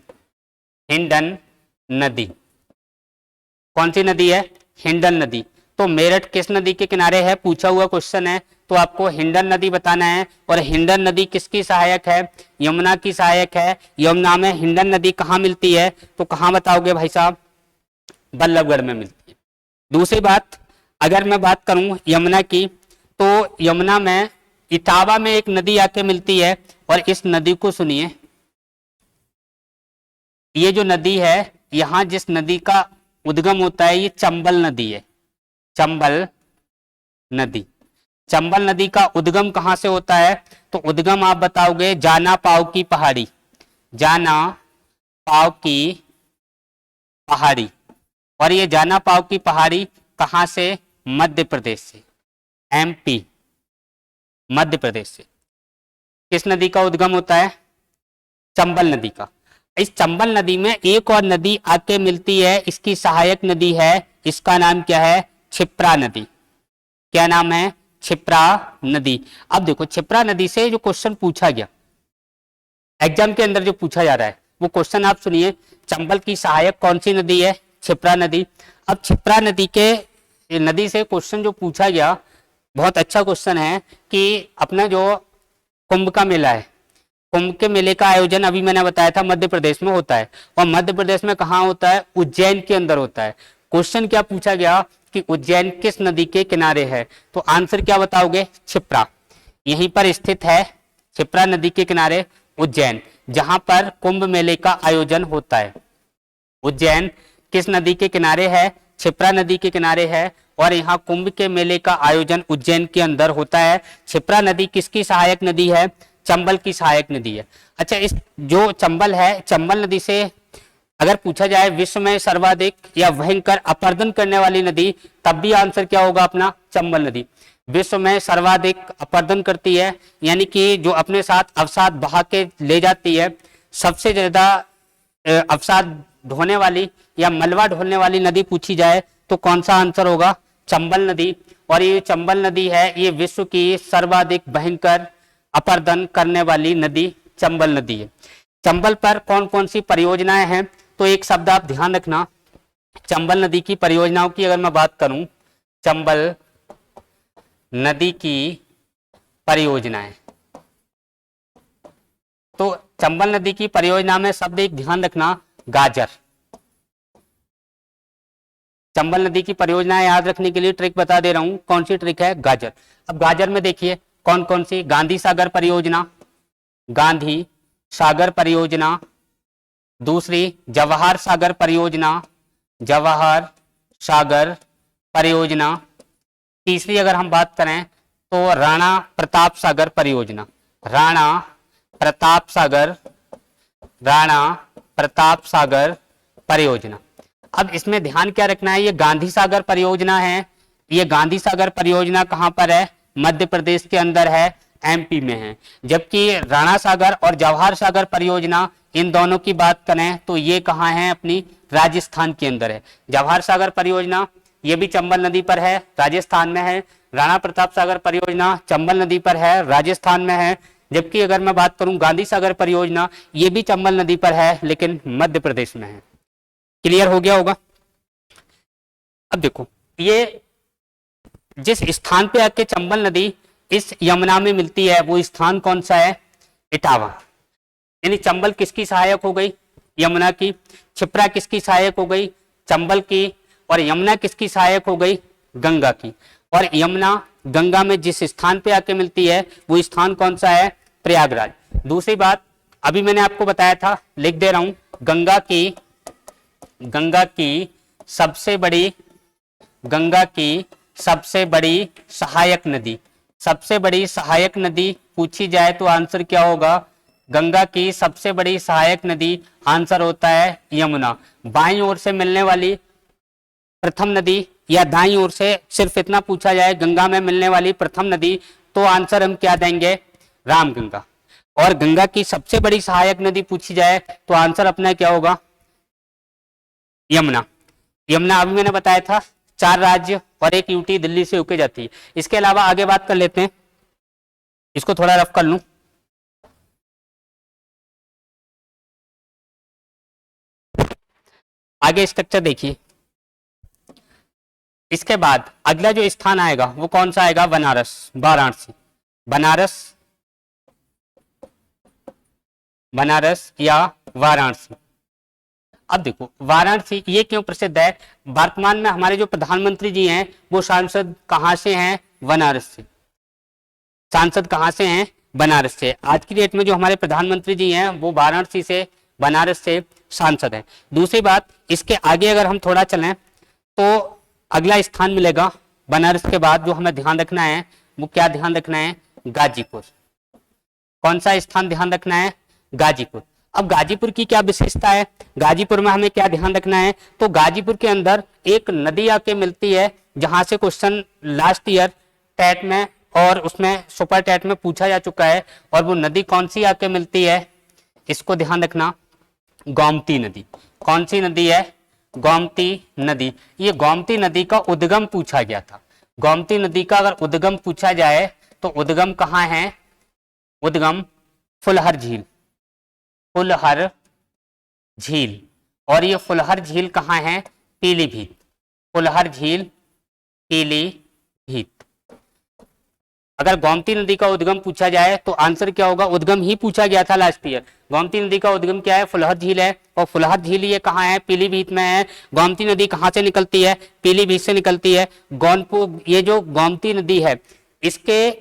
हिंडन नदी कौन सी नदी है? हिंडन नदी। तो मेरठ किस नदी के किनारे है पूछा हुआ क्वेश्चन है, तो आपको हिंडन नदी बताना है। और हिंडन नदी किसकी सहायक है? यमुना की सहायक है। यमुना में हिंडन नदी कहाँ मिलती है, तो कहाँ बताओगे भाई साहब? बल्लभगढ़ में मिलती है। दूसरी बात, अगर मैं बात करूं यमुना की, तो यमुना में इटावा में एक नदी आके मिलती है और इस नदी को सुनिए, ये जो नदी है, यहां जिस नदी का उद्गम होता है ये चंबल नदी है। चंबल नदी, चंबल नदी का उद्गम कहां से होता है, तो उद्गम आप बताओगे जाना पाव की पहाड़ी। जाना पाव की पहाड़ी। और ये जाना पाव की पहाड़ी कहां से? मध्य प्रदेश से, एमपी, मध्य प्रदेश से। किस नदी का उद्गम होता है? चंबल नदी का। इस चंबल नदी में एक और नदी आके मिलती है, इसकी सहायक नदी है, इसका नाम क्या है? क्षिप्रा नदी। क्या नाम है? क्षिप्रा नदी। अब देखो क्षिप्रा नदी से जो क्वेश्चन पूछा गया एग्जाम के अंदर, जो पूछा जा रहा है वो क्वेश्चन आप सुनिए, चंबल की सहायक कौन सी नदी है? क्षिप्रा नदी। अब क्षिप्रा नदी से क्वेश्चन जो पूछा गया, बहुत अच्छा क्वेश्चन है कि अपना जो कुंभ का मेला है, कुंभ के मेले का आयोजन अभी मैंने बताया था मध्य प्रदेश में होता है। और मध्य प्रदेश में कहाँ होता है? उज्जैन के अंदर होता है। क्वेश्चन क्या पूछा गया कि उज्जैन किस नदी के किनारे है, तो आंसर क्या बताओगे? क्षिप्रा। यहीं पर स्थित है क्षिप्रा नदी के किनारे उज्जैन, जहां पर कुंभ मेले का आयोजन होता है। उज्जैन किस नदी के किनारे है? क्षिप्रा नदी के किनारे है। और यहाँ कुंभ के मेले का आयोजन उज्जैन के अंदर होता है। क्षिप्रा नदी किसकी सहायक नदी है? चंबल की सहायक नदी है। अच्छा, इस जो चंबल है, चंबल नदी से अगर पूछा जाए विश्व में सर्वाधिक या भयंकर अपरदन करने वाली नदी, तब भी आंसर क्या होगा अपना? चंबल नदी। विश्व में सर्वाधिक अपरदन करती है, यानी कि जो अपने साथ अवसाद बहा के ले जाती है, सबसे ज्यादा अवसाद ढोने वाली या मलबा ढोने वाली नदी पूछी जाए तो कौन सा आंसर होगा? चंबल नदी। और ये चंबल नदी है, ये विश्व की सर्वाधिक भयंकर अपरदन करने वाली नदी चंबल नदी है। चंबल पर कौन कौन सी परियोजनाएं हैं, तो एक शब्द आप ध्यान रखना, चंबल नदी की परियोजनाओं की अगर मैं बात करूं, चंबल नदी की परियोजनाएं, तो चंबल नदी की परियोजना में शब्द एक ध्यान रखना, गाजर। चंबल नदी की परियोजनाएं याद रखने के लिए ट्रिक बता दे रहा हूं, कौन सी ट्रिक है? गाजर। अब गाजर में देखिए कौन कौन सी, गांधी सागर परियोजना, गांधी सागर परियोजना, दूसरी जवाहर सागर परियोजना, जवाहर सागर परियोजना, तीसरी अगर हम बात करें तो राणा प्रताप सागर परियोजना, राणा प्रताप सागर, राणा प्रताप सागर परियोजना। अब इसमें ध्यान क्या रखना है, ये गांधी सागर परियोजना है, ये गांधी सागर परियोजना कहां पर है? मध्य प्रदेश के अंदर है, एमपी में है। जबकि राणा सागर और जवाहर सागर परियोजना, इन दोनों की बात करें तो ये कहां है? अपनी राजस्थान के अंदर है। जवाहर सागर परियोजना ये भी चंबल नदी पर है, राजस्थान में है। राणा प्रताप सागर परियोजना चंबल नदी पर है, राजस्थान में है। जबकि अगर मैं बात करूं गांधी सागर परियोजना, ये भी चंबल नदी पर है लेकिन मध्य प्रदेश में है। क्लियर हो गया होगा? अब देखो, ये जिस स्थान पे आके चंबल नदी इस यमुना में मिलती है वो स्थान कौन सा है? इटावा। यानी चंबल किसकी सहायक हो गई? यमुना की। क्षिप्रा किसकी सहायक हो गई? चंबल की। और यमुना किसकी सहायक हो गई? गंगा की। और यमुना गंगा में जिस स्थान पे आके मिलती है वो स्थान कौन सा है? प्रयागराज। दूसरी बात, अभी मैंने आपको बताया था, लिख दे रहा हूं, गंगा की सबसे बड़ी सहायक नदी, सबसे बड़ी सहायक नदी पूछी जाए तो आंसर क्या होगा? गंगा की सबसे बड़ी सहायक नदी, आंसर होता है यमुना। बाईं ओर से मिलने वाली प्रथम नदी, या दाईं ओर से सिर्फ इतना पूछा जाए गंगा में मिलने वाली प्रथम नदी, तो आंसर हम क्या देंगे? रामगंगा। और गंगा की सबसे बड़ी सहायक नदी पूछी जाए तो आंसर अपना क्या होगा? यमुना। यमुना अभी मैंने बताया था 4 राज्य और 1 यूटी दिल्ली से होके जाती है। इसके अलावा आगे बात कर लेते हैं, इसको थोड़ा रफ कर लूं। आगे स्ट्रक्चर देखिए। इसके बाद अगला जो स्थान आएगा वो कौन सा आएगा? बनारस, वाराणसी। बनारस या वाराणसी। अब देखो वाराणसी ये क्यों प्रसिद्ध है? वर्तमान में हमारे जो प्रधानमंत्री जी हैं वो सांसद कहां से हैं? बनारस से। सांसद कहां से हैं? बनारस से। आज की डेट में जो हमारे प्रधानमंत्री जी हैं वो वाराणसी से, बनारस से सांसद हैं। दूसरी बात, इसके आगे अगर हम थोड़ा चलें तो अगला स्थान मिलेगा बनारस के बाद, जो हमें ध्यान रखना है वो क्या ध्यान रखना है? गाजीपुर। कौन सा स्थान ध्यान रखना है? गाजीपुर। अब गाजीपुर की क्या विशेषता है? गाजीपुर में हमें क्या ध्यान रखना है? तो गाजीपुर के अंदर एक नदी आके मिलती है, जहां से क्वेश्चन लास्ट ईयर टेट में और उसमें सुपर टेट में पूछा जा चुका है, और वो नदी कौन सी आके मिलती है? इसको ध्यान रखना, गोमती नदी। कौन सी नदी है? गोमती नदी। ये गोमती नदी का उद्गम पूछा गया था। गोमती नदी का अगर उद्गम पूछा जाए तो उद्गम कहाँ है? उद्गम फुलहर झील, फुलहर झील। और ये फुलहर झील कहाँ है? पीलीभीत। फुलहर झील पीलीभीत। अगर गोमती नदी का उद्गम पूछा जाए तो आंसर क्या होगा? उद्गम ही पूछा गया था लास्ट ईयर। गोमती नदी का उद्गम क्या है? फुलहर झील है, और फुलहर झील ये कहाँ है? पीलीभीत में है। गोमती नदी कहाँ से निकलती है? पीलीभीत से निकलती है। ये जो गोमती नदी है इसके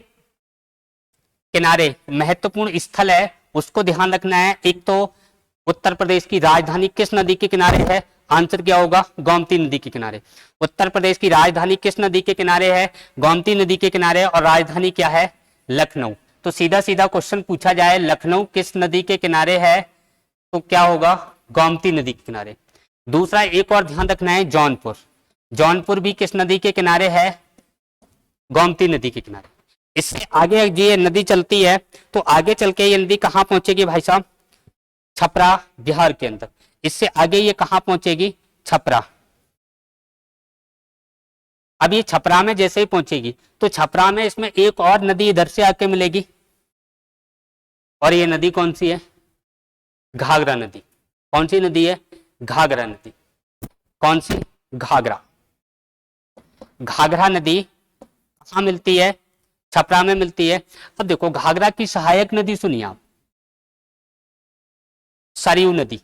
किनारे महत्वपूर्ण स्थल है, उसको ध्यान रखना है। एक तो उत्तर प्रदेश की राजधानी किस नदी के किनारे है? आंसर क्या होगा? गोमती नदी के किनारे। उत्तर प्रदेश की राजधानी किस नदी के किनारे है? गोमती नदी के किनारे। और राजधानी क्या है? लखनऊ। तो सीधा सीधा क्वेश्चन पूछा जाए लखनऊ किस नदी के किनारे है, तो क्या होगा? गोमती नदी के किनारे। दूसरा एक और ध्यान रखना है, जौनपुर। जौनपुर भी किस नदी के किनारे है? गोमती नदी के किनारे। इससे आगे ये नदी चलती है तो आगे चल के ये नदी कहाँ पहुंचेगी भाई साहब? छपरा, बिहार के अंदर। इससे आगे ये कहां पहुंचेगी? छपरा। अब ये छपरा में जैसे ही पहुंचेगी तो छपरा में इसमें एक और नदी इधर से आके मिलेगी, और ये नदी कौन सी है? घाघरा नदी। कौन सी नदी है? घाघरा नदी। कौन सी? घाघरा। घाघरा नदी कहां मिलती है? छपरा में मिलती है। अब देखो घाघरा की सहायक नदी सुनिए आप, सरयू नदी।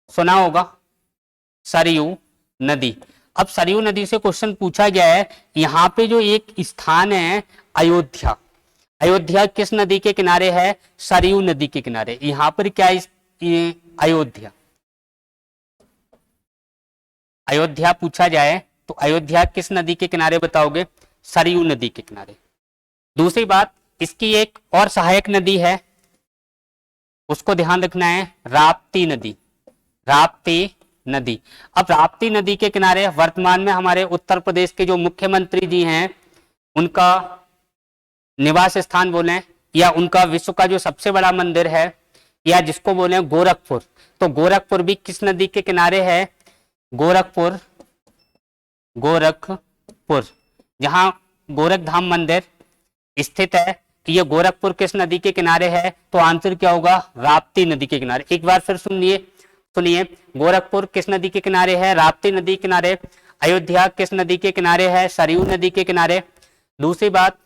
सुना होगा सरयू नदी। अब सरयू नदी से क्वेश्चन पूछा गया है, यहां पे जो एक स्थान है अयोध्या, अयोध्या किस नदी के किनारे है? सरयू नदी के किनारे। यहां पर क्या अयोध्या, अयोध्या पूछा जाए तो अयोध्या किस नदी के किनारे बताओगे? सरयू नदी के किनारे। दूसरी बात, इसकी एक और सहायक नदी है, उसको ध्यान रखना है, राप्ती नदी। राप्ती नदी। अब राप्ती नदी के किनारे वर्तमान में हमारे उत्तर प्रदेश के जो मुख्यमंत्री जी हैं उनका निवास स्थान बोलें, या उनका विश्व का जो सबसे बड़ा मंदिर है, या जिसको बोले गोरखपुर, तो गोरखपुर भी किस नदी के किनारे है? गोरखपुर, गोरखपुर जहां गोरखधाम मंदिर स्थित है, कि ये गोरखपुर किस नदी के किनारे है? तो आंसर क्या होगा? राप्ती नदी के किनारे। एक बार फिर सुनिए, गोरखपुर किस नदी के किनारे है? राप्ती नदी के किनारे। अयोध्या किस नदी के किनारे है? सरयू नदी के किनारे। दूसरी बात,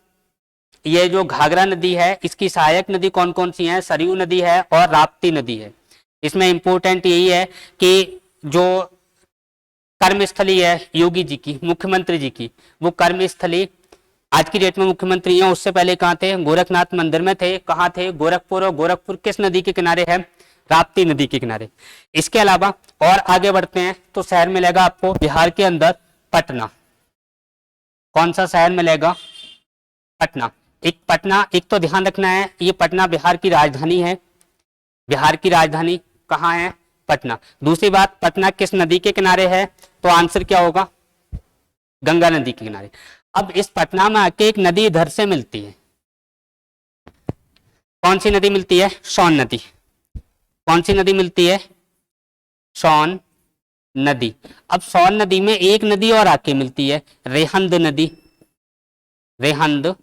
ये जो घाघरा नदी है इसकी सहायक नदी कौन कौन सी है? सरयू नदी है और राप्ती नदी है। इसमें इंपोर्टेंट यही है कि जो कर्मस्थली है योगी जी की, मुख्यमंत्री जी की, वो कर्मस्थली आज की डेट में मुख्यमंत्री हैं, उससे पहले कहाँ थे? गोरखनाथ मंदिर में थे। कहाँ थे? गोरखपुर। और गोरखपुर किस नदी के किनारे है? राप्ती नदी के किनारे। इसके अलावा और आगे बढ़ते हैं तो शहर मिलेगा आपको बिहार के अंदर पटना। कौन सा शहर मिलेगा? पटना। पटना एक तो ध्यान रखना है, ये पटना बिहार की राजधानी है। बिहार की राजधानी कहाँ है? पटना। दूसरी बात, पटना किस नदी के किनारे है? तो आंसर क्या होगा? गंगा नदी के किनारे। अब इस पटना में आके एक नदी इधर से मिलती है। कौन सी नदी मिलती है? सोन नदी। कौन सी नदी मिलती है? सोन नदी। अब सोन नदी में एक नदी और आके मिलती है, रेहंद नदी। रेहंद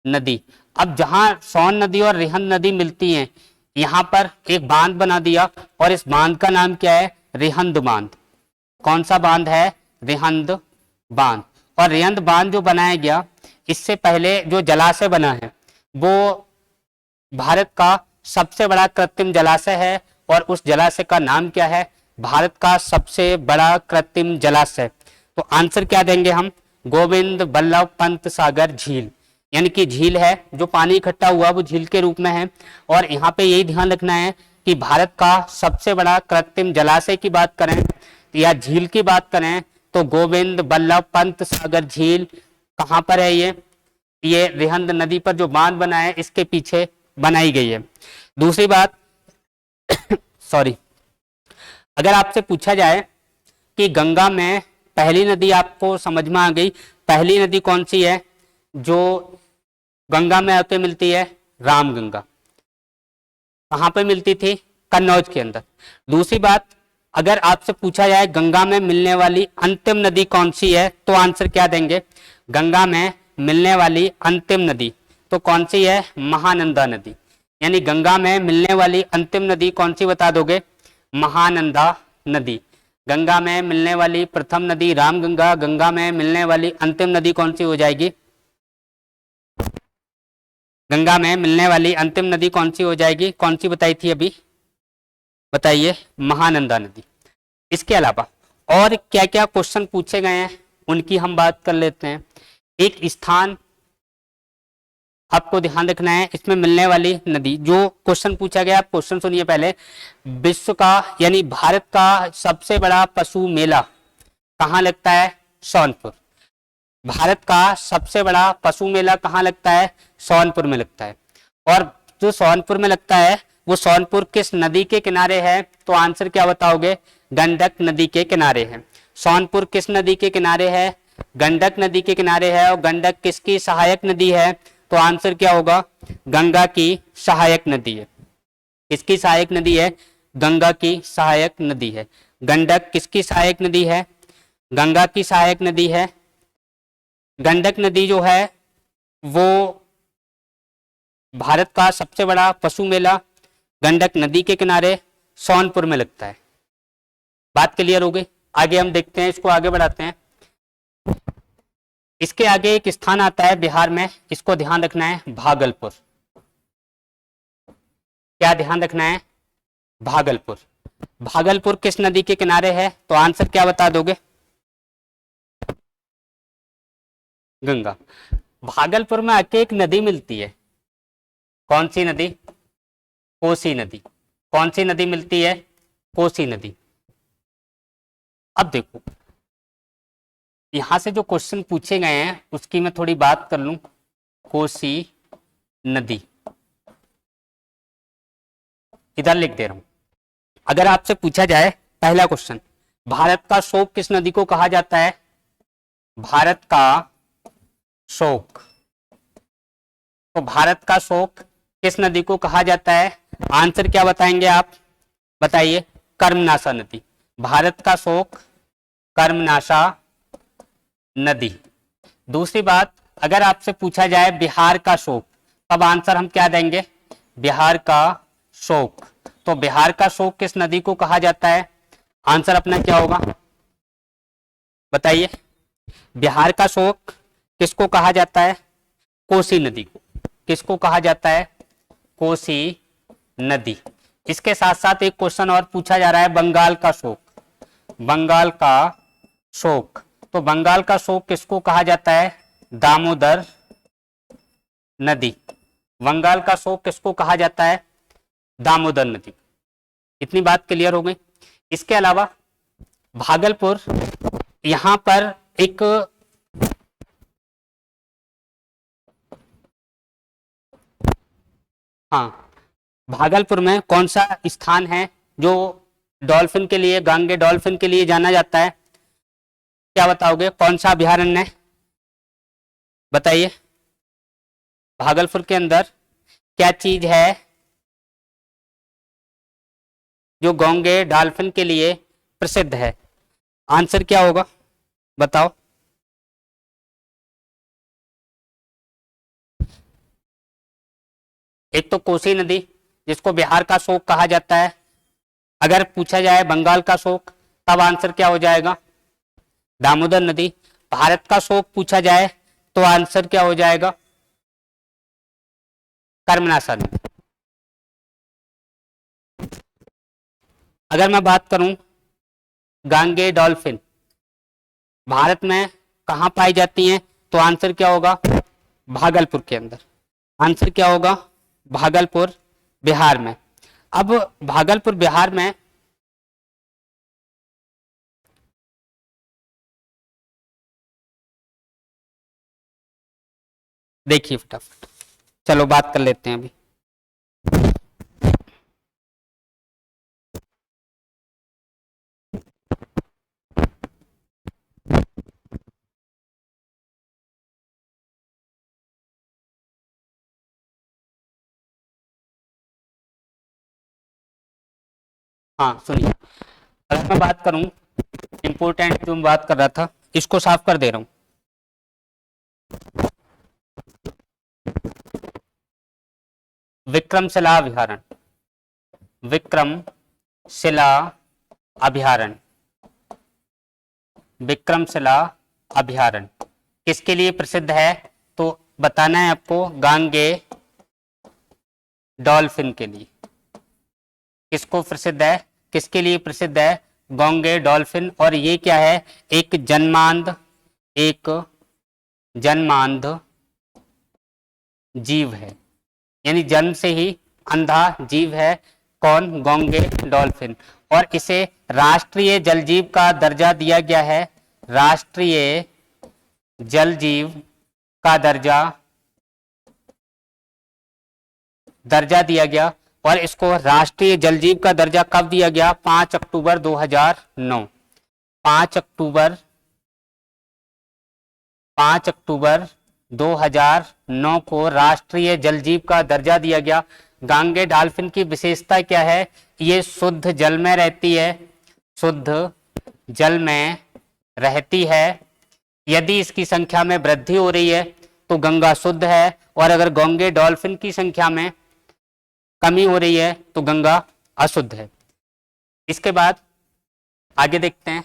नदी। अब जहां सोन नदी और रेहंद नदी मिलती हैं, यहां पर एक बांध बना दिया और इस बांध का नाम क्या है? रेहंद बांध। कौन सा बांध है? रेहंद बांध। और रेहंद बांध जो बनाया गया, इससे पहले जो जलाशय बना है वो भारत का सबसे बड़ा कृत्रिम जलाशय है। और उस जलाशय का नाम क्या है? भारत का सबसे बड़ा कृत्रिम जलाशय। तो आंसर क्या देंगे हम? गोविंद बल्लभ पंत सागर झील। यानी कि झील है, जो पानी इकट्ठा हुआ वो झील के रूप में है। और यहाँ पे यही ध्यान रखना है कि भारत का सबसे बड़ा कृत्रिम जलाशय की बात करें या झील की बात करें तो गोविंद बल्लभ पंत सागर झील कहाँ पर है? ये रेहंद नदी पर जो बांध बना है इसके पीछे बनाई गई है। दूसरी बात सॉरी, अगर आपसे पूछा जाए कि गंगा में पहली नदी, आपको समझ में आ गई, पहली नदी कौन सी है जो गंगा में आके मिलती है? रामगंगा। कहाँ पे मिलती थी? कन्नौज के अंदर। दूसरी बात, अगर आपसे पूछा जाए गंगा में मिलने वाली अंतिम नदी कौन सी है तो आंसर क्या देंगे? गंगा में मिलने वाली अंतिम नदी तो कौन सी है? महानंदा नदी। यानी गंगा में मिलने वाली अंतिम नदी कौन सी बता दोगे? महानंदा नदी। गंगा में मिलने वाली प्रथम नदी रामगंगा, गंगा में मिलने वाली अंतिम नदी कौन सी हो जाएगी? गंगा में मिलने वाली अंतिम नदी कौन सी हो जाएगी? कौन सी बताई थी अभी? बताइए। महानंदा नदी। इसके अलावा और क्या क्या क्वेश्चन पूछे गए हैं उनकी हम बात कर लेते हैं। एक स्थान आपको ध्यान रखना है, इसमें मिलने वाली नदी, जो क्वेश्चन पूछा गया, आप क्वेश्चन सुनिए पहले। विश्व का यानी भारत का सबसे बड़ा पशु मेला कहाँ लगता है? सोनपुर। भारत का सबसे बड़ा पशु मेला कहाँ लगता है? सोनपुर में लगता है। और जो सोनपुर में लगता है वो सोनपुर किस नदी के किनारे है? तो आंसर क्या बताओगे? गंडक नदी के किनारे है। सोनपुर किस नदी के किनारे है? गंडक नदी के किनारे है। और गंडक किसकी सहायक नदी है? तो आंसर क्या होगा? गंगा की सहायक नदी है। किसकी सहायक नदी है? गंगा की सहायक नदी है। गंडक किसकी सहायक नदी है? गंगा की सहायक नदी है। गंडक नदी जो है वो भारत का सबसे बड़ा पशु मेला गंडक नदी के किनारे सोनपुर में लगता है। बात क्लियर हो गई? आगे हम देखते हैं, इसको आगे बढ़ाते हैं। इसके आगे एक स्थान आता है बिहार में, इसको ध्यान रखना है, भागलपुर। क्या ध्यान रखना है? भागलपुर। भागलपुर किस नदी के किनारे है? तो आंसर क्या बता दोगे? गंगा। भागलपुर में आके एक नदी मिलती है, कौन सी नदी? कोसी नदी। कौन सी नदी मिलती है? कोसी नदी। अब देखो यहां से जो क्वेश्चन पूछे गए हैं उसकी मैं थोड़ी बात कर लूं। कोसी नदी इधर लिख दे रहा हूं। अगर आपसे पूछा जाए पहला क्वेश्चन, भारत का शोक किस नदी को कहा जाता है? भारत का शोक। तो भारत का शोक किस नदी को कहा जाता है? आंसर क्या बताएंगे आप? बताइए। कर्मनाशा नदी। भारत का शोक कर्मनाशा नदी। दूसरी बात, अगर आपसे पूछा जाए बिहार का शोक, तब आंसर हम क्या देंगे? बिहार का शोक। तो बिहार का शोक किस नदी को कहा जाता है? आंसर अपना क्या होगा? बताइए। बिहार का शोक किसको कहा जाता है? कोसी नदी को। किसको कहा जाता है? कोसी नदी। इसके साथ साथ एक क्वेश्चन और पूछा जा रहा है, बंगाल का शोक। बंगाल का शोक। तो बंगाल का शोक किसको कहा जाता है? दामोदर नदी। बंगाल का शोक किसको कहा जाता है? दामोदर नदी। इतनी बात क्लियर हो गई। इसके अलावा भागलपुर, यहां पर एक हाँ, भागलपुर में कौन सा स्थान है जो डॉल्फिन के लिए, गांगे डॉल्फिन के लिए जाना जाता है? क्या बताओगे, कौन सा अभयारण्य है? बताइए। भागलपुर के अंदर क्या चीज है जो गांगे डॉल्फिन के लिए प्रसिद्ध है? आंसर क्या होगा, बताओ। एक तो कोसी नदी, जिसको बिहार का शोक कहा जाता है। अगर पूछा जाए बंगाल का शोक, तब आंसर क्या हो जाएगा? दामोदर नदी। भारत का शोक पूछा जाए तो आंसर क्या हो जाएगा? कर्मनाशा नदी। अगर मैं बात करूं गांगे डॉल्फिन भारत में कहां पाई जाती हैं, तो आंसर क्या होगा? भागलपुर के अंदर। आंसर क्या होगा? भागलपुर बिहार में। अब भागलपुर बिहार में देखिए फटाफट, चलो बात कर लेते हैं अभी। हाँ सुनिए, अगर मैं बात करूं इंपोर्टेंट जो मैं बात कर रहा था, इसको साफ कर दे रहा हूं। विक्रमशिला अभयारण्य, विक्रमशिला अभयारण्य, विक्रमशिला अभयारण्य किसके लिए प्रसिद्ध है? तो बताना है आपको, गांगे डॉल्फिन के लिए। किसको प्रसिद्ध है, किसके लिए प्रसिद्ध है? गांगे डॉल्फिन। और ये क्या है? एक जन्मांध जीव है, यानी जन्म से ही अंधा जीव है। कौन? गांगे डॉल्फिन। और इसे राष्ट्रीय जल जीव का दर्जा दिया गया है। राष्ट्रीय जल जीव का दर्जा दिया गया। और इसको राष्ट्रीय जल जीव का दर्जा कब दिया गया? 5 अक्टूबर 2009। 5 अक्टूबर 2009 को राष्ट्रीय जल जीव का दर्जा दिया गया। गांगे डॉल्फिन की विशेषता क्या है? ये शुद्ध जल में रहती है, शुद्ध जल में रहती है। यदि इसकी संख्या में वृद्धि हो रही है तो गंगा शुद्ध है, और अगर गांगे डॉल्फिन की संख्या में कमी हो रही है तो गंगा अशुद्ध है। इसके बाद आगे देखते हैं,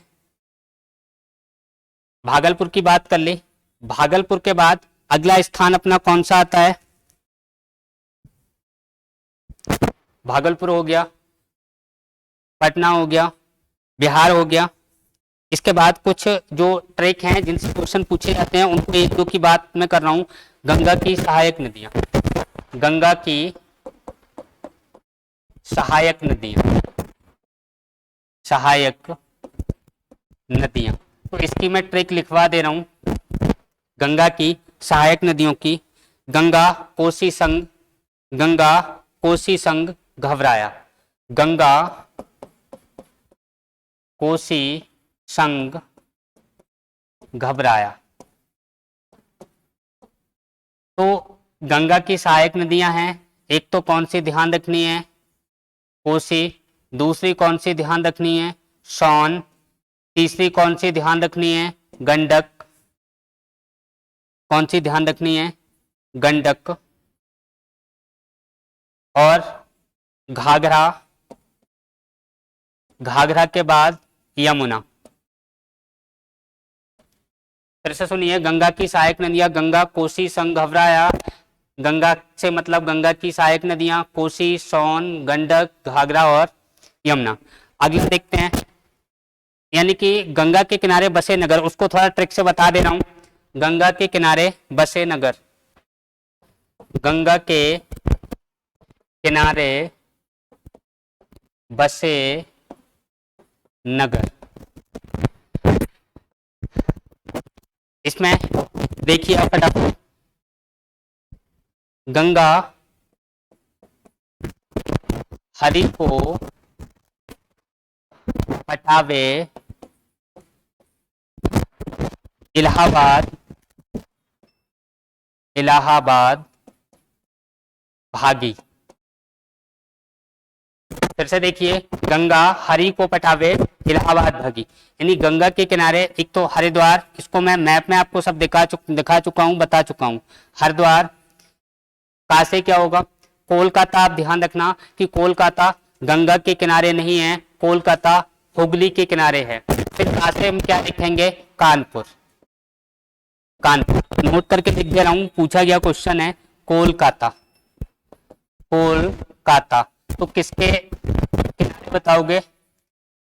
भागलपुर की बात कर ली। भागलपुर के बाद अगला स्थान अपना कौन सा आता है? भागलपुर हो गया, पटना हो गया, बिहार हो गया। इसके बाद कुछ जो ट्रैक हैं जिनसे क्वेश्चन पूछे जाते हैं, उनको एक दो की बात मैं कर रहा हूं। गंगा की सहायक नदियां, गंगा की सहायक नदियां, सहायक नदियां। तो इसकी मैं ट्रिक लिखवा दे रहा हूं। गंगा की सहायक नदियों की, गंगा कोसी संग, गंगा कोसी संग घबराया, गंगा कोसी संग घबराया। तो गंगा की सहायक नदियां हैं, एक तो कौन सी ध्यान रखनी है? कोसी। दूसरी कौन सी ध्यान रखनी है? सोन। तीसरी कौन सी ध्यान रखनी है? गंडक। कौन सी ध्यान रखनी है? गंडक। और घाघरा, घाघरा के बाद यमुना। फिर से सुनिए, गंगा की सहायक नदियां, गंगा कोसी संग घबराया। गंगा से मतलब गंगा की सहायक नदियां कोसी, सोन, गंडक, घाघरा और यमुना। अगला देखते हैं, यानी कि गंगा के किनारे बसे नगर, उसको थोड़ा ट्रिक से बता दे रहा हूं। गंगा के किनारे बसे नगर, गंगा के किनारे बसे नगर। इसमें देखिए आप फटाफट, गंगा हरि को पटावे इलाहाबाद इलाहाबाद भागी। फिर से देखिए, गंगा हरि को पटावे इलाहाबाद भागी, यानी गंगा के किनारे एक तो हरिद्वार, इसको मैं मैप में आपको सब दिखा चुका हूं, बता चुका हूं। हरिद्वार का से क्या होगा, कोलकाता। आप ध्यान रखना कि कोलकाता गंगा के किनारे नहीं है, कोलकाता हुगली के किनारे है। फिर का से हम क्या लिखेंगे, कानपुर। कानपुर नोट करके लिख दे रहा हूं, पूछा गया क्वेश्चन है कोलकाता। कोलकाता तो किसके किनारे बताओगे,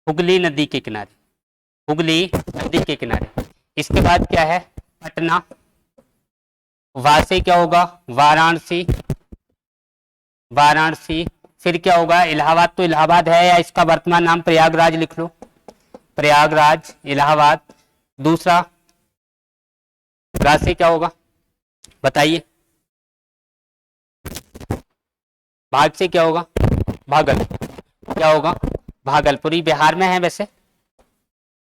हुगली नदी के किनारे, हुगली नदी के किनारे। इसके बाद क्या है, पटना। वहां से क्या होगा, वाराणसी, वाराणसी। फिर क्या होगा, इलाहाबाद। तो इलाहाबाद है या इसका वर्तमान नाम प्रयागराज लिख लो, प्रयागराज इलाहाबाद। दूसरा राज से क्या होगा बताइए, भाग से क्या होगा, भागलपुर। क्या होगा, भागलपुर। ये बिहार में है वैसे,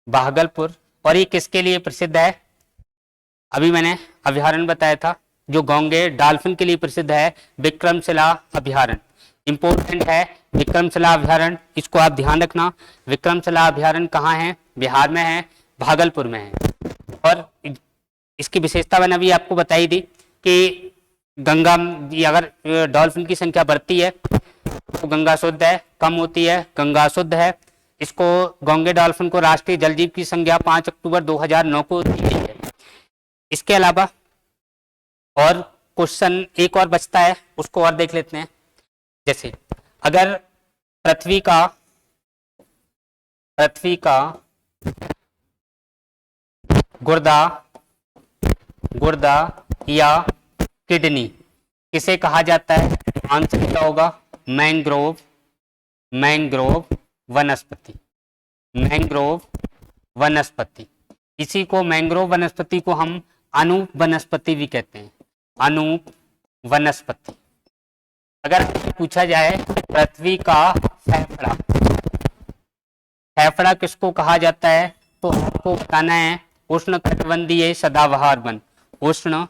भागलपुर। और ये किसके लिए प्रसिद्ध है, अभी मैंने अभ्यारण्य बताया था जो गोंगे डॉल्फिन के लिए प्रसिद्ध है, विक्रमशिला अभ्यारण्य। इंपोर्टेंट है विक्रमशिला अभ्यारण्य, इसको आप ध्यान रखना। विक्रमशिला अभ्यारण्य कहाँ है, बिहार में है, भागलपुर में है। और इसकी विशेषता मैंने अभी आपको बताई थी कि गंगा, अगर डॉल्फिन की संख्या बढ़ती है तो गंगा शुद्ध है, कम होती है गंगा अशुद्ध है। इसको गोंगे डॉल्फिन को राष्ट्रीय जल जीव की संज्ञा 5 अक्टूबर 2009 को दी गई है। इसके अलावा और क्वेश्चन एक और बचता है, उसको और देख लेते हैं। जैसे अगर पृथ्वी का गुर्दा या किडनी किसे कहा जाता है, आंसर क्या होगा, मैंग्रोव, मैंग्रोव वनस्पति, मैंग्रोव वनस्पति। इसी को मैंग्रोव वनस्पति को हम अनूप वनस्पति भी कहते हैं, अनूप वनस्पति। अगर पूछा जाए पृथ्वी का फेफड़ा, फेफड़ा किसको कहा जाता है, तो आपको बताना है उष्णकटिबंधीय सदाबहार वन, उष्ण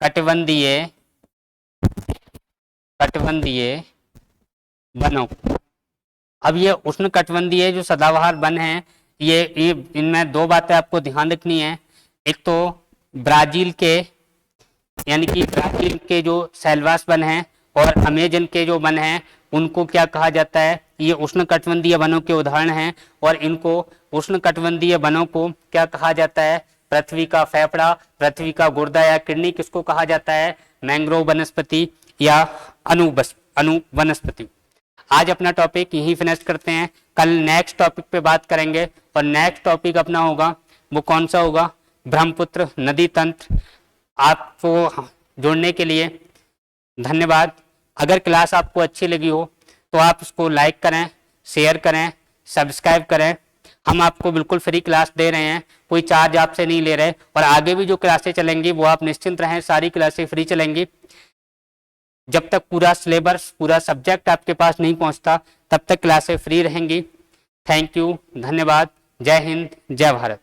कटिबंधीय वनों। अब ये उष्ण कटिबंधीय जो सदाबहार वन है, ये इनमें दो बातें आपको ध्यान रखनी है। एक तो ब्राजील के, यानी कि ब्राजील के जो सेल्वास वन हैं और अमेजन के जो वन हैं, उनको क्या कहा जाता है, ये उष्ण कटिबंधीय वनों के उदाहरण हैं। और इनको उष्ण कटिबंधीय वनों को क्या कहा जाता है, पृथ्वी का फेफड़ा, पृथ्वी का गुर्दा या किडनी किसको कहा जाता है, मैंग्रोव वनस्पति या अनु वनस्पति। आज अपना टॉपिक यहीं फिनिश करते हैं, कल नेक्स्ट टॉपिक पे बात करेंगे। और नेक्स्ट टॉपिक अपना होगा, वो कौन सा होगा, ब्रह्मपुत्र नदी तंत्र। आपको जुड़ने के लिए धन्यवाद। अगर क्लास आपको अच्छी लगी हो तो आप इसको लाइक करें, शेयर करें, सब्सक्राइब करें। हम आपको बिल्कुल फ्री क्लास दे रहे हैं, कोई चार्ज आपसे नहीं ले रहे। और आगे भी जो क्लासें चलेंगी वो आप निश्चिंत रहें, सारी क्लासें फ्री चलेंगी। जब तक पूरा सिलेबस, पूरा सब्जेक्ट आपके पास नहीं पहुंचता, तब तक क्लासें फ्री रहेंगी। थैंक यू, धन्यवाद। जय हिंद, जय भारत।